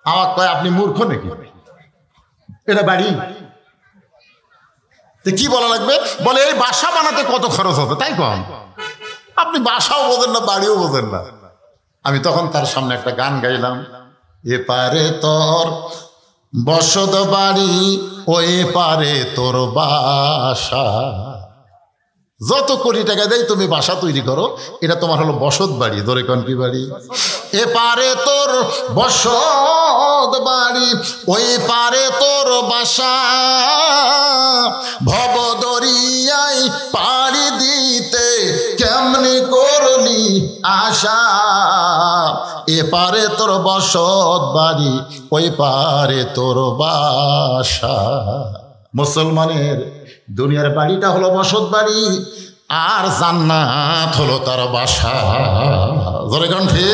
আমার কয় আপনি মূর্খ নাকি? এটা বাড়ি কি বলা লাগবে? বলে এই বাসা বানাতে কত খরচ হবে, তাই কম। আপনি বাসাও বোঝেন না, বাড়িও বোঝেন না। আমি তখন তার সামনে একটা গান গাইলাম, এপারে তোর বসত বাড়ি, ওই পারে তোর বাসা। যত কোটি টাকা দেয় তুমি বাসা তৈরি করো, এটা তোমার হলো বসত বাড়ি। ধরে কোন কি বাড়ি? এপারে তোর বসত বাড়ি, ওই পারে তোর বাসা। ভব দরিয়ায় পাড়ি দিতে কেমনি করলি আশা। এপারে তোর বসত বাড়ি, ওই পারে তোর বাসা। মুসলমানের দুনিয়ার বাড়িটা হলো বসত বাড়ি, আর জান্নাত হলো তার বাসা। ধরে কণ্ঠে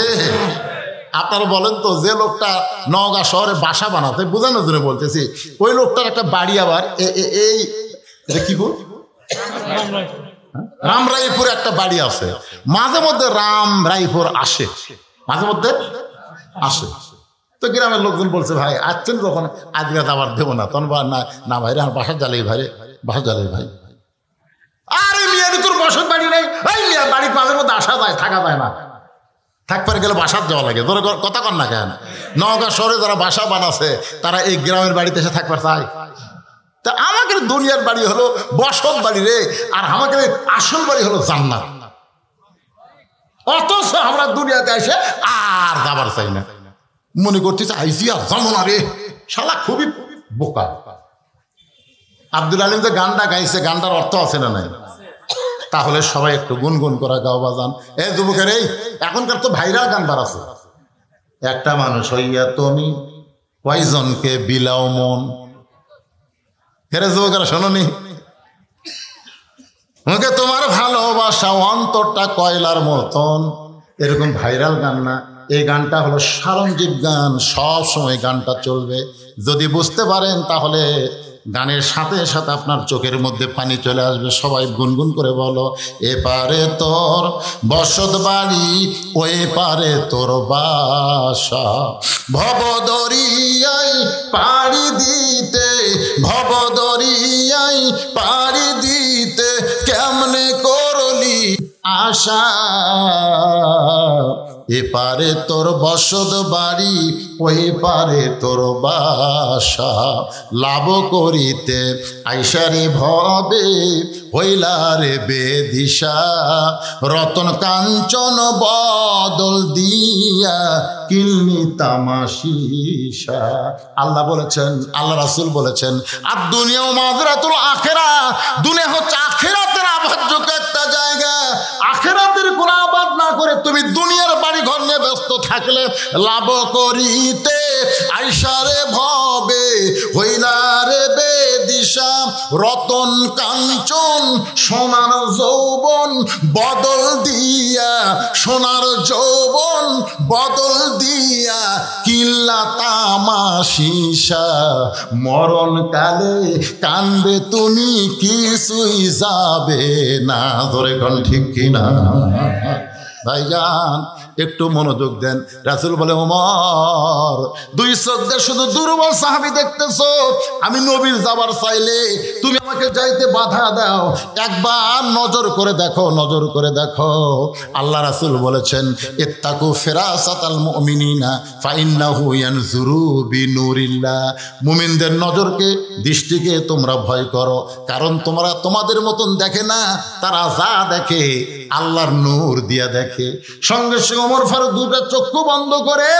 আপনারা বলেন তো, যে লোকটা নওগাঁ শহরে বাসা বানাতে, বোঝানোর জন্য বলতেছি, ওই লোকটার একটা বাড়ি আবার এই কি রামরাইপুরে একটা বাড়ি আছে। মাঝে মধ্যে রামরাইপুর আসে, মাঝে মধ্যে আসে। তো গ্রামের লোকজন বলছে ভাই আসছেন যখন আজকে আবার দেবো না। তখন না ভাই রে আমার বাসার জ্বালাই ভাই রে, বাসার জ্বালাই ভাই। আরে মিয়া তোর বসত বাড়ি নেই? এই মিয়া বাড়ির মাঝে মধ্যে আসা যায়, থাকা যায় না। থাকবার গেলে বাসার যাওয়া লাগে। ধরে কথা কন না কেন? নওগাঁ শহরে যারা বাসা বানাচ্ছে তারা এই গ্রামের বাড়িতে এসে থাকবার চায়। তা আমাদের দুনিয়ার বাড়ি হলো বসত বাড়ি রে, আর আমাদের আসল বাড়ি হলো জান্নাত। অথচ আমরা দুনিয়াতে এসে আর যাবার চাই না। মনে করতেছে আইসি আর জানো না রে, শালা খুবই বোকা। আব্দুল আলিম যে গানটা গাইছে, গানটার অর্থ আছে না নাই? তাহলে সবাই একটু গুনগুন করা গাও বাজান। এই যুবকের, এই এখনকার তো ভাইরাল গান বাড়াছে, একটা মানুষ হইয়া তুমি কয়জনকে বিলাও মন। হেরে যুবকেরা শোনোনি? মুখে তোমার ভালোবাসা অন্তরটা কয়লার মতন, এরকম ভাইরাল গান না। এই গানটা হলো সারঞ্জীব গান, সব সময় গানটা চলবে। যদি বুঝতে পারেন তাহলে গানের সাথে সাথে আপনার চোখের মধ্যে পানি চলে আসবে। সবাই গুনগুন করে বলো, এপারে তোর বসত বাড়ি, ওই পারে তোর বাসা, ভবদরিয়ায় পাড়ি দিতে, ভবদরিয়ায় পাড়ি দিতে কেমনে করলি আশা, এপারে তোর বসত বাড়ি, ওই পারে তোর বাসা, লাভ করিতে আইসারে ভবে হইলারে বেদিশা, রতন কাঞ্চন বদল দিয়া কিলনি তামাশিসা। আল্লাহ বলেছেন, আল্লাহ রাসূল বলেছেন, আর দুনিয়া মাযরাতুল আখিরা, দুনিয়া হচ্ছে আখিরাতের আবাদযোগ্য একটা জায়গা। আখিরাতের কোন আবাদ না করে তুমি দুনিয়ার বাড়ি ঘর নিয়ে ব্যস্ত থাকলে লাভ করিতে আইসারে ভবে হইলারে বেদিশা, রতন কাঞ্চন সোনার যৌবন বদল দিয়া, সোনার যৌবন বদল দিয়া কিল্লা তামাশিসা, মরণ কালে কানবে তুমি কিছুই যাবে না। ধরে কোন ঠিক কিনা ভাইজান? একটু মনোযোগ দেন। রাসূল বলে, ওমর দুই চোখ দিয়ে শুধু দুর্বল সাহাবী দেখতেছো, আমি নবীর যাবার চাইলে তুমি আমাকে যাইতে বাধা দাও, একবার নজর করে দেখো, নজর করে দেখো। আল্লাহ রাসূল বলেছেন, ইত্তাকু ফিরাসাতাল মুমিনিনা ফাইন্নাহু ইয়ানজুরু বিনুরিল্লাহ, মুমিনদের নজরকে, দৃষ্টিকে তোমরা ভয় করো, কারণ তোমরা তোমাদের মতন দেখে না, তারা যা দেখে আল্লাহর নূর দিয়া দেখে। সঙ্গে সঙ্গে ওমর ফারুক দুটো চক্ষু বন্ধ করে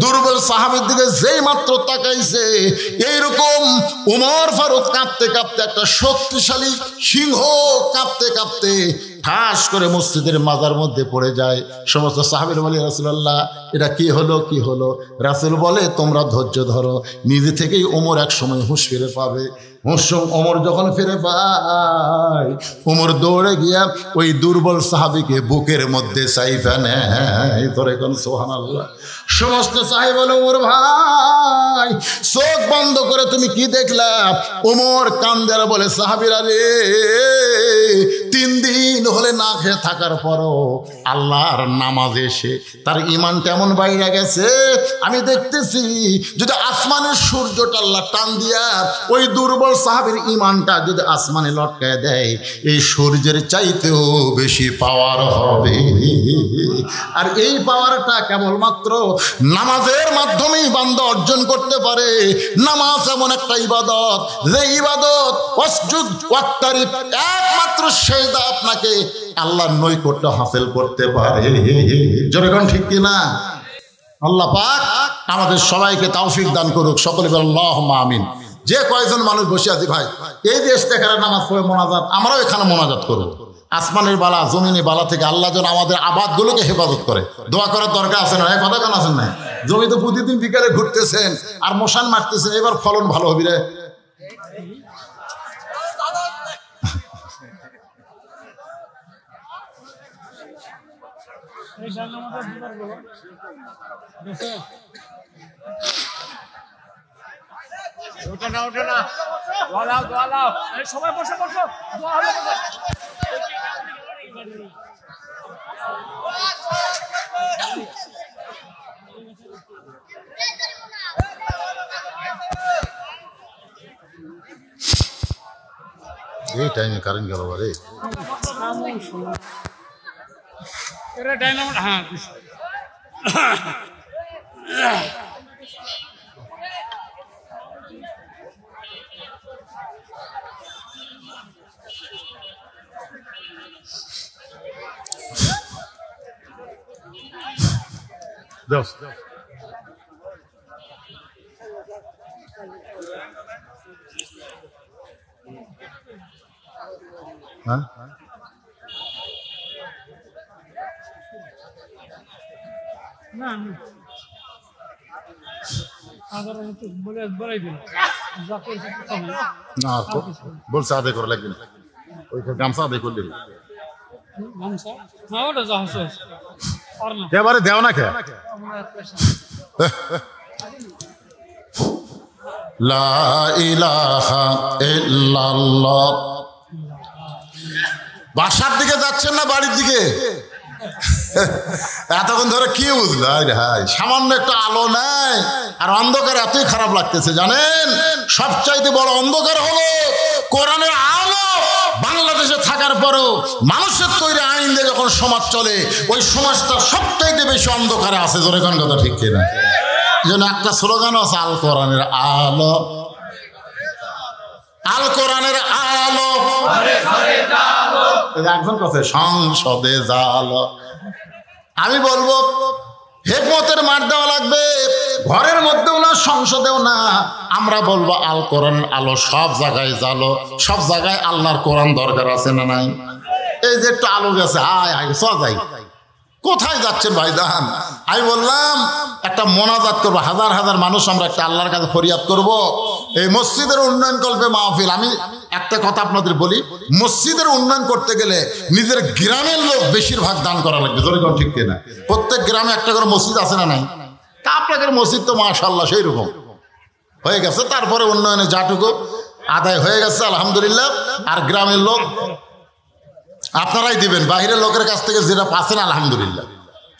দুর্বল সাহাবীর দিকে যেই মাত্র তাকাইছে, এইরকম ওমর ফারুক কাঁপতে কাঁপতে, একটা শক্তিশালী সিংহ কাঁপতে কাঁপতে ঠাস করে মসজিদের মাজার মধ্যে পড়ে যায়। সমস্ত সাহাবীরা বলে, রাসূলুল্লাহ এটা কি হলো, কি হলো? রাসূল বলে, তোমরা ধৈর্য ধরো, নিজে থেকেই ওমর এক সময় হুঁশ ফিরে পাবে। ওমর যখন ফিরে পায়, ওমর দৌড়ে গিয়া ওই দুর্বল সাহাবীকে বুকের মধ্যে চাইফা নেয়। তোর এখন সুবহানাল্লাহ। সমস্ত সাহাবী বলে, ওমর ভাই চোখ বন্ধ করে তুমি কি দেখলা? ওমর কান্দের বলে, সাহাবীরা রে, 3 দিন হলে না খেয়ে থাকার পরও আল্লাহর নামাজ এসে তার ইমান তেমন বাইরে গেছে। আমি দেখতেছি যদি আসমানের সূর্যটা আল্লাহ টান দিয়া ওই দুর্বল সাহাবীর ইমানটা যদি আসমানে লটকায় দেয়, এই সূর্যের চাইতেও বেশি পাওয়ার হবে। আর এই পাওয়ারটা কেবলমাত্র নামাজের মাধ্যমেই বান্দা অর্জন করতে পারে। নামাজ এমন একটা ইবাদত, যে ইবাদত ওয়াসজুদ ওয়াক্তারিব, একমাত্র সেজদা আপনাকে আল্লাহর নৈকট্য হাসিল করতে পারে। জোরে কোন ঠিক কিনা? আল্লাহ পাক আমাদের সবাইকে তৌফিক দান করুক। সকলে বলেন আল্লাহুম্মা আমিন। যে কয়জন মানুষ বসে আছি ভাই, এই যে ইস্তেখারা নামাজ পড়ে মোনাজাত, আমরাও এখানে মোনাজাত করব। আসমানের বালা, জমিনের বালা থেকে আল্লাহ যেন আমাদের আবাদগুলোকে হেফাজত করে। দোয়া করার দরকার আছে না? কথা কেন আছেন না? জমি তো প্রতিদিন বিকালে ঘুরতেছেন আর মশান মারতেছেন, এবার ফলন ভালো হবে রে। সবাই বসে বসো, এই টাইমে কারেন্ট গেল রে। হ্যাঁ হ্যাঁ না আবার একটু বলাই দিন না বলছে আদায় করা লাগবে না ওই গামছা আদায় করলে গামছা না ওটা যা হচ্ছে আর না এবারে দেও না কে লা ইলাহা ইল্লাল্লাহ বাসার দিকে যাচ্ছেন না বাড়ির দিকে এতক্ষণ ধরে কি বুঝলো হাই সামান্য একটা আলো নাই আর অন্ধকার এতই খারাপ লাগতেছে জানেন সবচাইতে বড় অন্ধকার হলো কোরআনের আলো বাংলাদেশে থাকার পরেও মানুষের তৈরি আইন দিয়ে যখন সমাজ চলে ওই সমাজটা সবচাইতে বেশি অন্ধকারে আছে জোরে কোন কথা ঠিক কিনা এই জন্য একটা স্লোগানও আছে আল কোরআনের আলো আল কোরআনের আলো একজন কথা সংসদে জালো আমি বলবো হিকমতের মার দেওয়া লাগবে ঘরের মধ্যেও না সংসদেও না আমরা বলবো আল কোরআন আলো সব জায়গায় জালো সব জায়গায় আল্লাহর কোরআন দরকার আছে না নাই এই যে একটু আলো গেছে আয় আয় যাই কোথায় যাচ্ছেন ভাইজান আমি বললাম একটা মোনাজাত করবো হাজার হাজার মানুষ আমরা একটা আল্লাহর কাছে ফরিয়াদ করব এই মসজিদের উন্নয়ন কল্পে মাহফিল আমি একটা কথা আপনাদের বলি মসজিদের উন্নয়ন করতে গেলে নিজের গ্রামের লোক বেশিরভাগ দান করা লাগবে জোরে ঠিক কিনা প্রত্যেক গ্রামে একটা করে মসজিদ আছে না নাই তা আপনাদের মসজিদ তো মাশাআল্লাহ সেই রকম হয়ে গেছে তারপরে উন্নয়নে যাটুকু আদায় হয়ে গেছে আলহামদুলিল্লাহ আর গ্রামের লোক আপনারাই দিবেন বাইরের লোকের কাছ থেকে যেটা পাচ্ছেন আলহামদুলিল্লাহ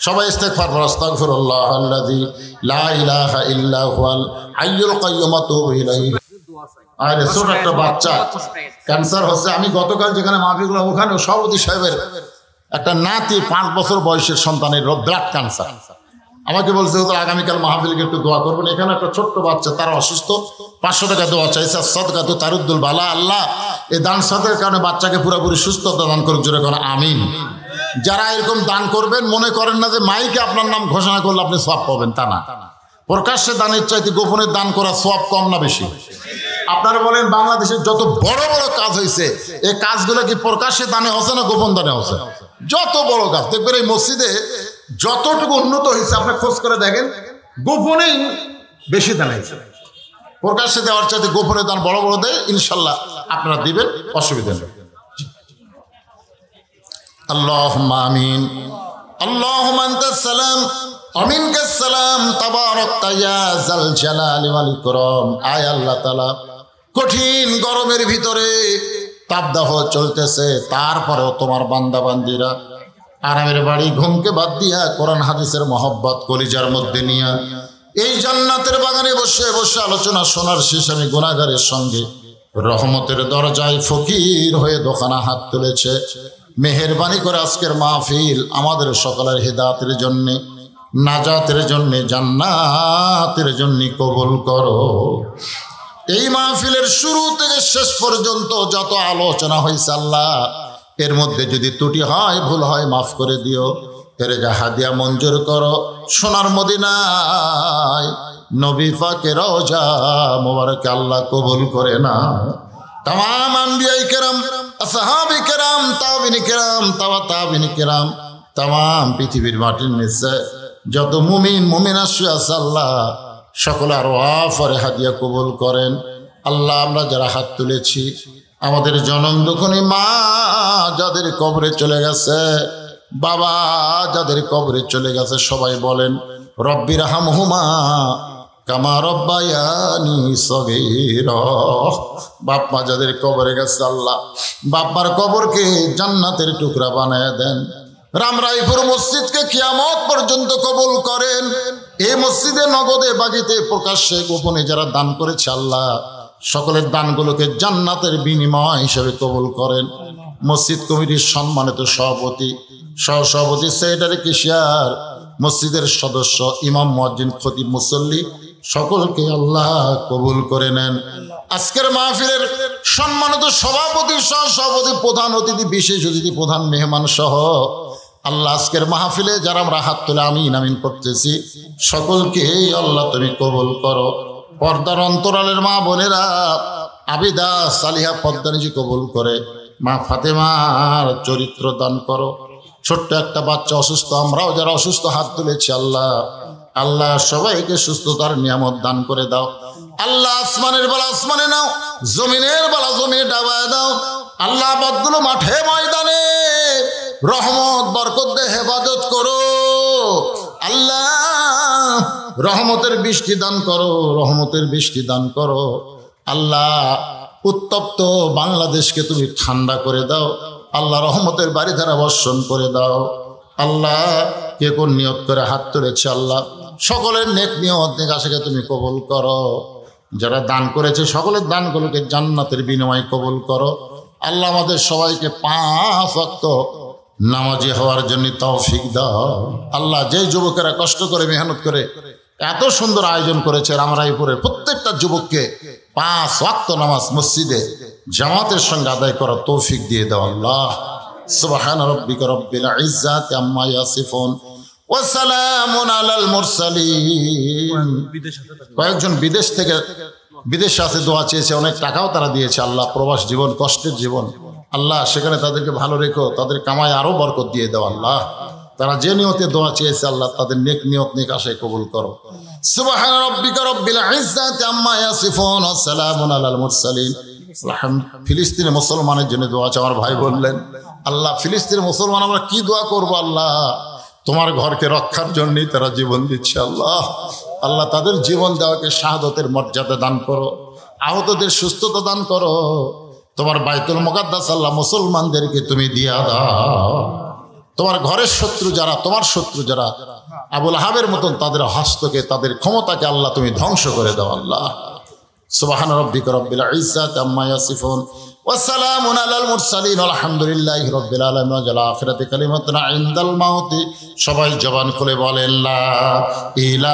সবাই ইস্তেগফার করুন আস্তাগফিরুল্লাহ আল্লাযী লা ইলাহা ইল্লা হুয়াল হাইয়ুল কাইয়্যুম আতুবু ইলাইহি আরে ছোট একটা বাচ্চা ক্যান্সার হচ্ছে আমি গতকাল যেখানে মাহফিল ওখানে সভাপতি সাহেবের একটা নাতি 5 বছর বয়সের সন্তানের ব্লাড ক্যান্সার আমাকে বলছে তো আগামীকাল মাহফিলকে একটু দোয়া করবেন এখানে একটা ছোট্ট বাচ্চা তারা অসুস্থ 500 টাকা দোয়া চাইছে সদকা তো তারুদ্দুল বালা আল্লাহ এই দান সদকার কারণে বাচ্চাকে পুরোপুরি সুস্থতা দান করুক জোরে কোন আমিন যারা এরকম দান করবেন মনে করেন না যে মাইকে আপনার নাম ঘোষণা করলে আপনি সওয়াব পাবেন তা না প্রকাশ্যে দানের চাইতে গোপনে দান করা সওয়াব কম না বেশি আপনারা বলেন বাংলাদেশের যত বড় বড় কাজ হয়েছে এই কাজগুলো কি প্রকাশ্যে দানে হচ্ছে না গোপন দানে হচ্ছে যত বড় কাজ দেখবেন এই মসজিদে যতটুকু উন্নত হয়েছে আপনি খোঁজ করে দেখেন গোপনেই বেশি দান হয়েছে প্রকাশ্যে দেওয়ার চাইতে গোপনে দান বড় বড় দেয় ইনশাল্লাহ আপনারা দিবেন অসুবিধা নেই আল্লাহুম্মা আমিন আল্লাহুম্মা আনতাস সালাম আমিনকাস সালাম তাবারাকতা ইয়া যাল জালালি ওয়াল ইকরাম আয় আল্লাহ তাআলা কঠিন গরমের ভিতরে তাপদাহ চলতেছে তারপরেও তোমার বান্দা বান্দিরা আরামের বাড়ি ঘুমকে বাদ দিয়া কোরআন হাদিসের মহব্বত কলিজার মধ্যে নিয়া এই জান্নাতের বাগানে বসে বসে আলোচনা শোনার শেষ আমি গুনাহগারের সঙ্গে রহমতের দরজায় ফকির হয়ে দোকানা হাত তুলেছে মেহেরবানি করে আজকের মাহফিল আমাদের সকলের হিদায়াতের জন্য নাজাতের জন্য জান্নাতের জন্য কবুল করো এই মাহফিলের শুরু থেকে শেষ পর্যন্ত যত আলোচনা হয়েছে আল্লাহ এর মধ্যে যদি ত্রুটি হয় ভুল হয় মাফ করে দিও এর যা হাদিয়া মঞ্জুর করো সোনার মদিনায় নবী পাকের রওজা মোবারকে আল্লাহ কবুল করে না तमाम अंबिया किराम असहाबी किराम ताबिन किराम ताबिन किराम तमाम पृथिवीर माटिर निचे যত মুমিন মুমিনা শুয়ে আছে আল্লাহ সকলের ওয়াফরে হাদিয়া কবুল করেন আল্লাহ আমরা যারা হাত তুলেছি আমাদের জনম দুঃখী মা যাদের কবরে চলে গেছে বাবা যাদের কবরে চলে গেছে সবাই বলেন রব্বির হামহুমা কামা রব্বায়ানি সগীরা বাপ মা যাদের কবরে গেছে আল্লাহ বাপ্পার কবরকে জান্নাতের টুকরা বানায় দেন রামরাইপুর মসজিদকে কিয়ামত পর্যন্ত কবুল করেন এই মসজিদে নগদে বাগিতে প্রকাশ্যে গোপনে যারা দান করেছে আল্লাহ সকলের দানগুলোকে জান্নাতের বিনিময় হিসেবে কবুল করেন মসজিদ কমিটির সম্মানিত সভাপতি সহসভাপতি সেক্রেটারি কেশিয়ার মসজিদের সদস্য ইমাম মুয়াজ্জিন খতিব মুসল্লি সকলকে আল্লাহ কবুল করে নেন আজকের মাহফিলের সম্মানিত সভাপতি সহসভাপতি প্রধান অতিথি বিশেষ অতিথি প্রধান মেহমান সহ আল্লাহ আজকের মাহফিলে যারা আমরা হাত তুলে আমিন আমিন করতেছি সকলকে আল্লাহ তুমি কবুল করো পর্দার অন্তরালের মা বোনেরা আবিদা সালিহা পদ্মানিজি কবুল করে মা ফাতেমার চরিত্র দান করো। ছোট্ট একটা বাচ্চা অসুস্থ, আমরাও যারা অসুস্থ হাত তুলেছি আল্লাহ, আল্লাহ সবাইকে সুস্থতার নিয়ামত দান করে দাও। আল্লাহ আসমানের বেলা আসমানে নাও, জমিনের বেলা জমিনে ডাবায় দাও। আল্লাহ আবাদগুলো মাঠে ময়দানে রহমত বরকত দিয়ে হেফাজত করো। আল্লাহ রহমতের বৃষ্টি দান করো, রহমতের বৃষ্টি দান করো। আল্লাহ উত্তপ্ত বাংলাদেশকে তুমি ঠান্ডা করে দাও। আল্লাহ রহমতের বাড়িধারা বর্ষণ করে দাও। আল্লাহ কে কোন নিয়ত করে হাত তুলেছে আল্লাহ সকলের নেক নিয়ত নেক আশাকে তুমি কবুল করো। যারা দান করেছে সকলের দানগুলোকে জান্নাতের বিনিময়ে কবুল করো। আল্লাহ আমাদের সবাইকে 5 ওয়াক্ত নামাজি হওয়ার জন্য তৌফিক দাও। আল্লাহ যে যুবকেরা কষ্ট করে মেহনত করে এত সুন্দর আয়োজন করেছে রামরাইপুরের প্রত্যেকটা যুবককে 5 ওয়াক্ত নামাজ মসজিদে জামাতের সঙ্গে আদায় করার তৌফিক দিয়ে দাও আল্লাহ। সুবহান রাব্বিকা রাব্বিল ইজ্জাতি আম্মা ইয়াসিফুন ওয়া সালামুন আলাল মুরসালিন। কয়েকজন বিদেশে আছে দোয়া চেয়েছে, অনেক টাকাও তারা দিয়েছে আল্লাহ। প্রবাস জীবন কষ্টের জীবন আল্লাহ, সেখানে তাদেরকে ভালো রেখো, তাদের কামায় আরো বরকত দিয়ে দাও আল্লাহ। তারা যে নিয়তে দোয়া চেয়েছে আল্লাহ তাদের নেক নিয়ত নেক আশায় কবুল করো। সুবহান রাব্বিকা রাব্বিল ইজ্জাতি আম্মা ইয়াসিফুন ওয়া সালামুন আলাল মুরসালিন। ফিলিস্তিনের মুসলমানের জন্য দোয়া আছে, আমার ভাই বললেন আল্লাহ ফিলিস্তিনের মুসলমান আমরা কি দোয়া করব আল্লাহ, তোমার ঘরকে রক্ষার জন্যই তারা জীবন দিচ্ছে আল্লাহ। আল্লাহ তাদের জীবন দেওয়াকে শাহাদতের মর্যাদা দান করো, আহতদের সুস্থতা দান করো। তোমার বাইতুল মুকাদ্দাস আল্লাহ মুসলমানদেরকে তুমি দিয়া দাও। তোমার ঘরের শত্রু যারা, তোমার শত্রু যারা আবুল আহাবের মতন তাদের হস্তকে তাদের ক্ষমতাকে আল্লাহ তুমি ধ্বংস করে দাও আল্লাহ। সুবহান রাব্বিকা রাব্বিল ইজ্জাতি আম্মা ইয়াসিফুন ওয়া সালামুন আলাল মুরসালিন আলহামদুলিল্লাহি রাব্বিল আলামিন। ওয়া জাল আখিরাতি কালিমাতুনা ইনদাল মাউতি। সবাই জবান খুলে বলেন লা ইলাহা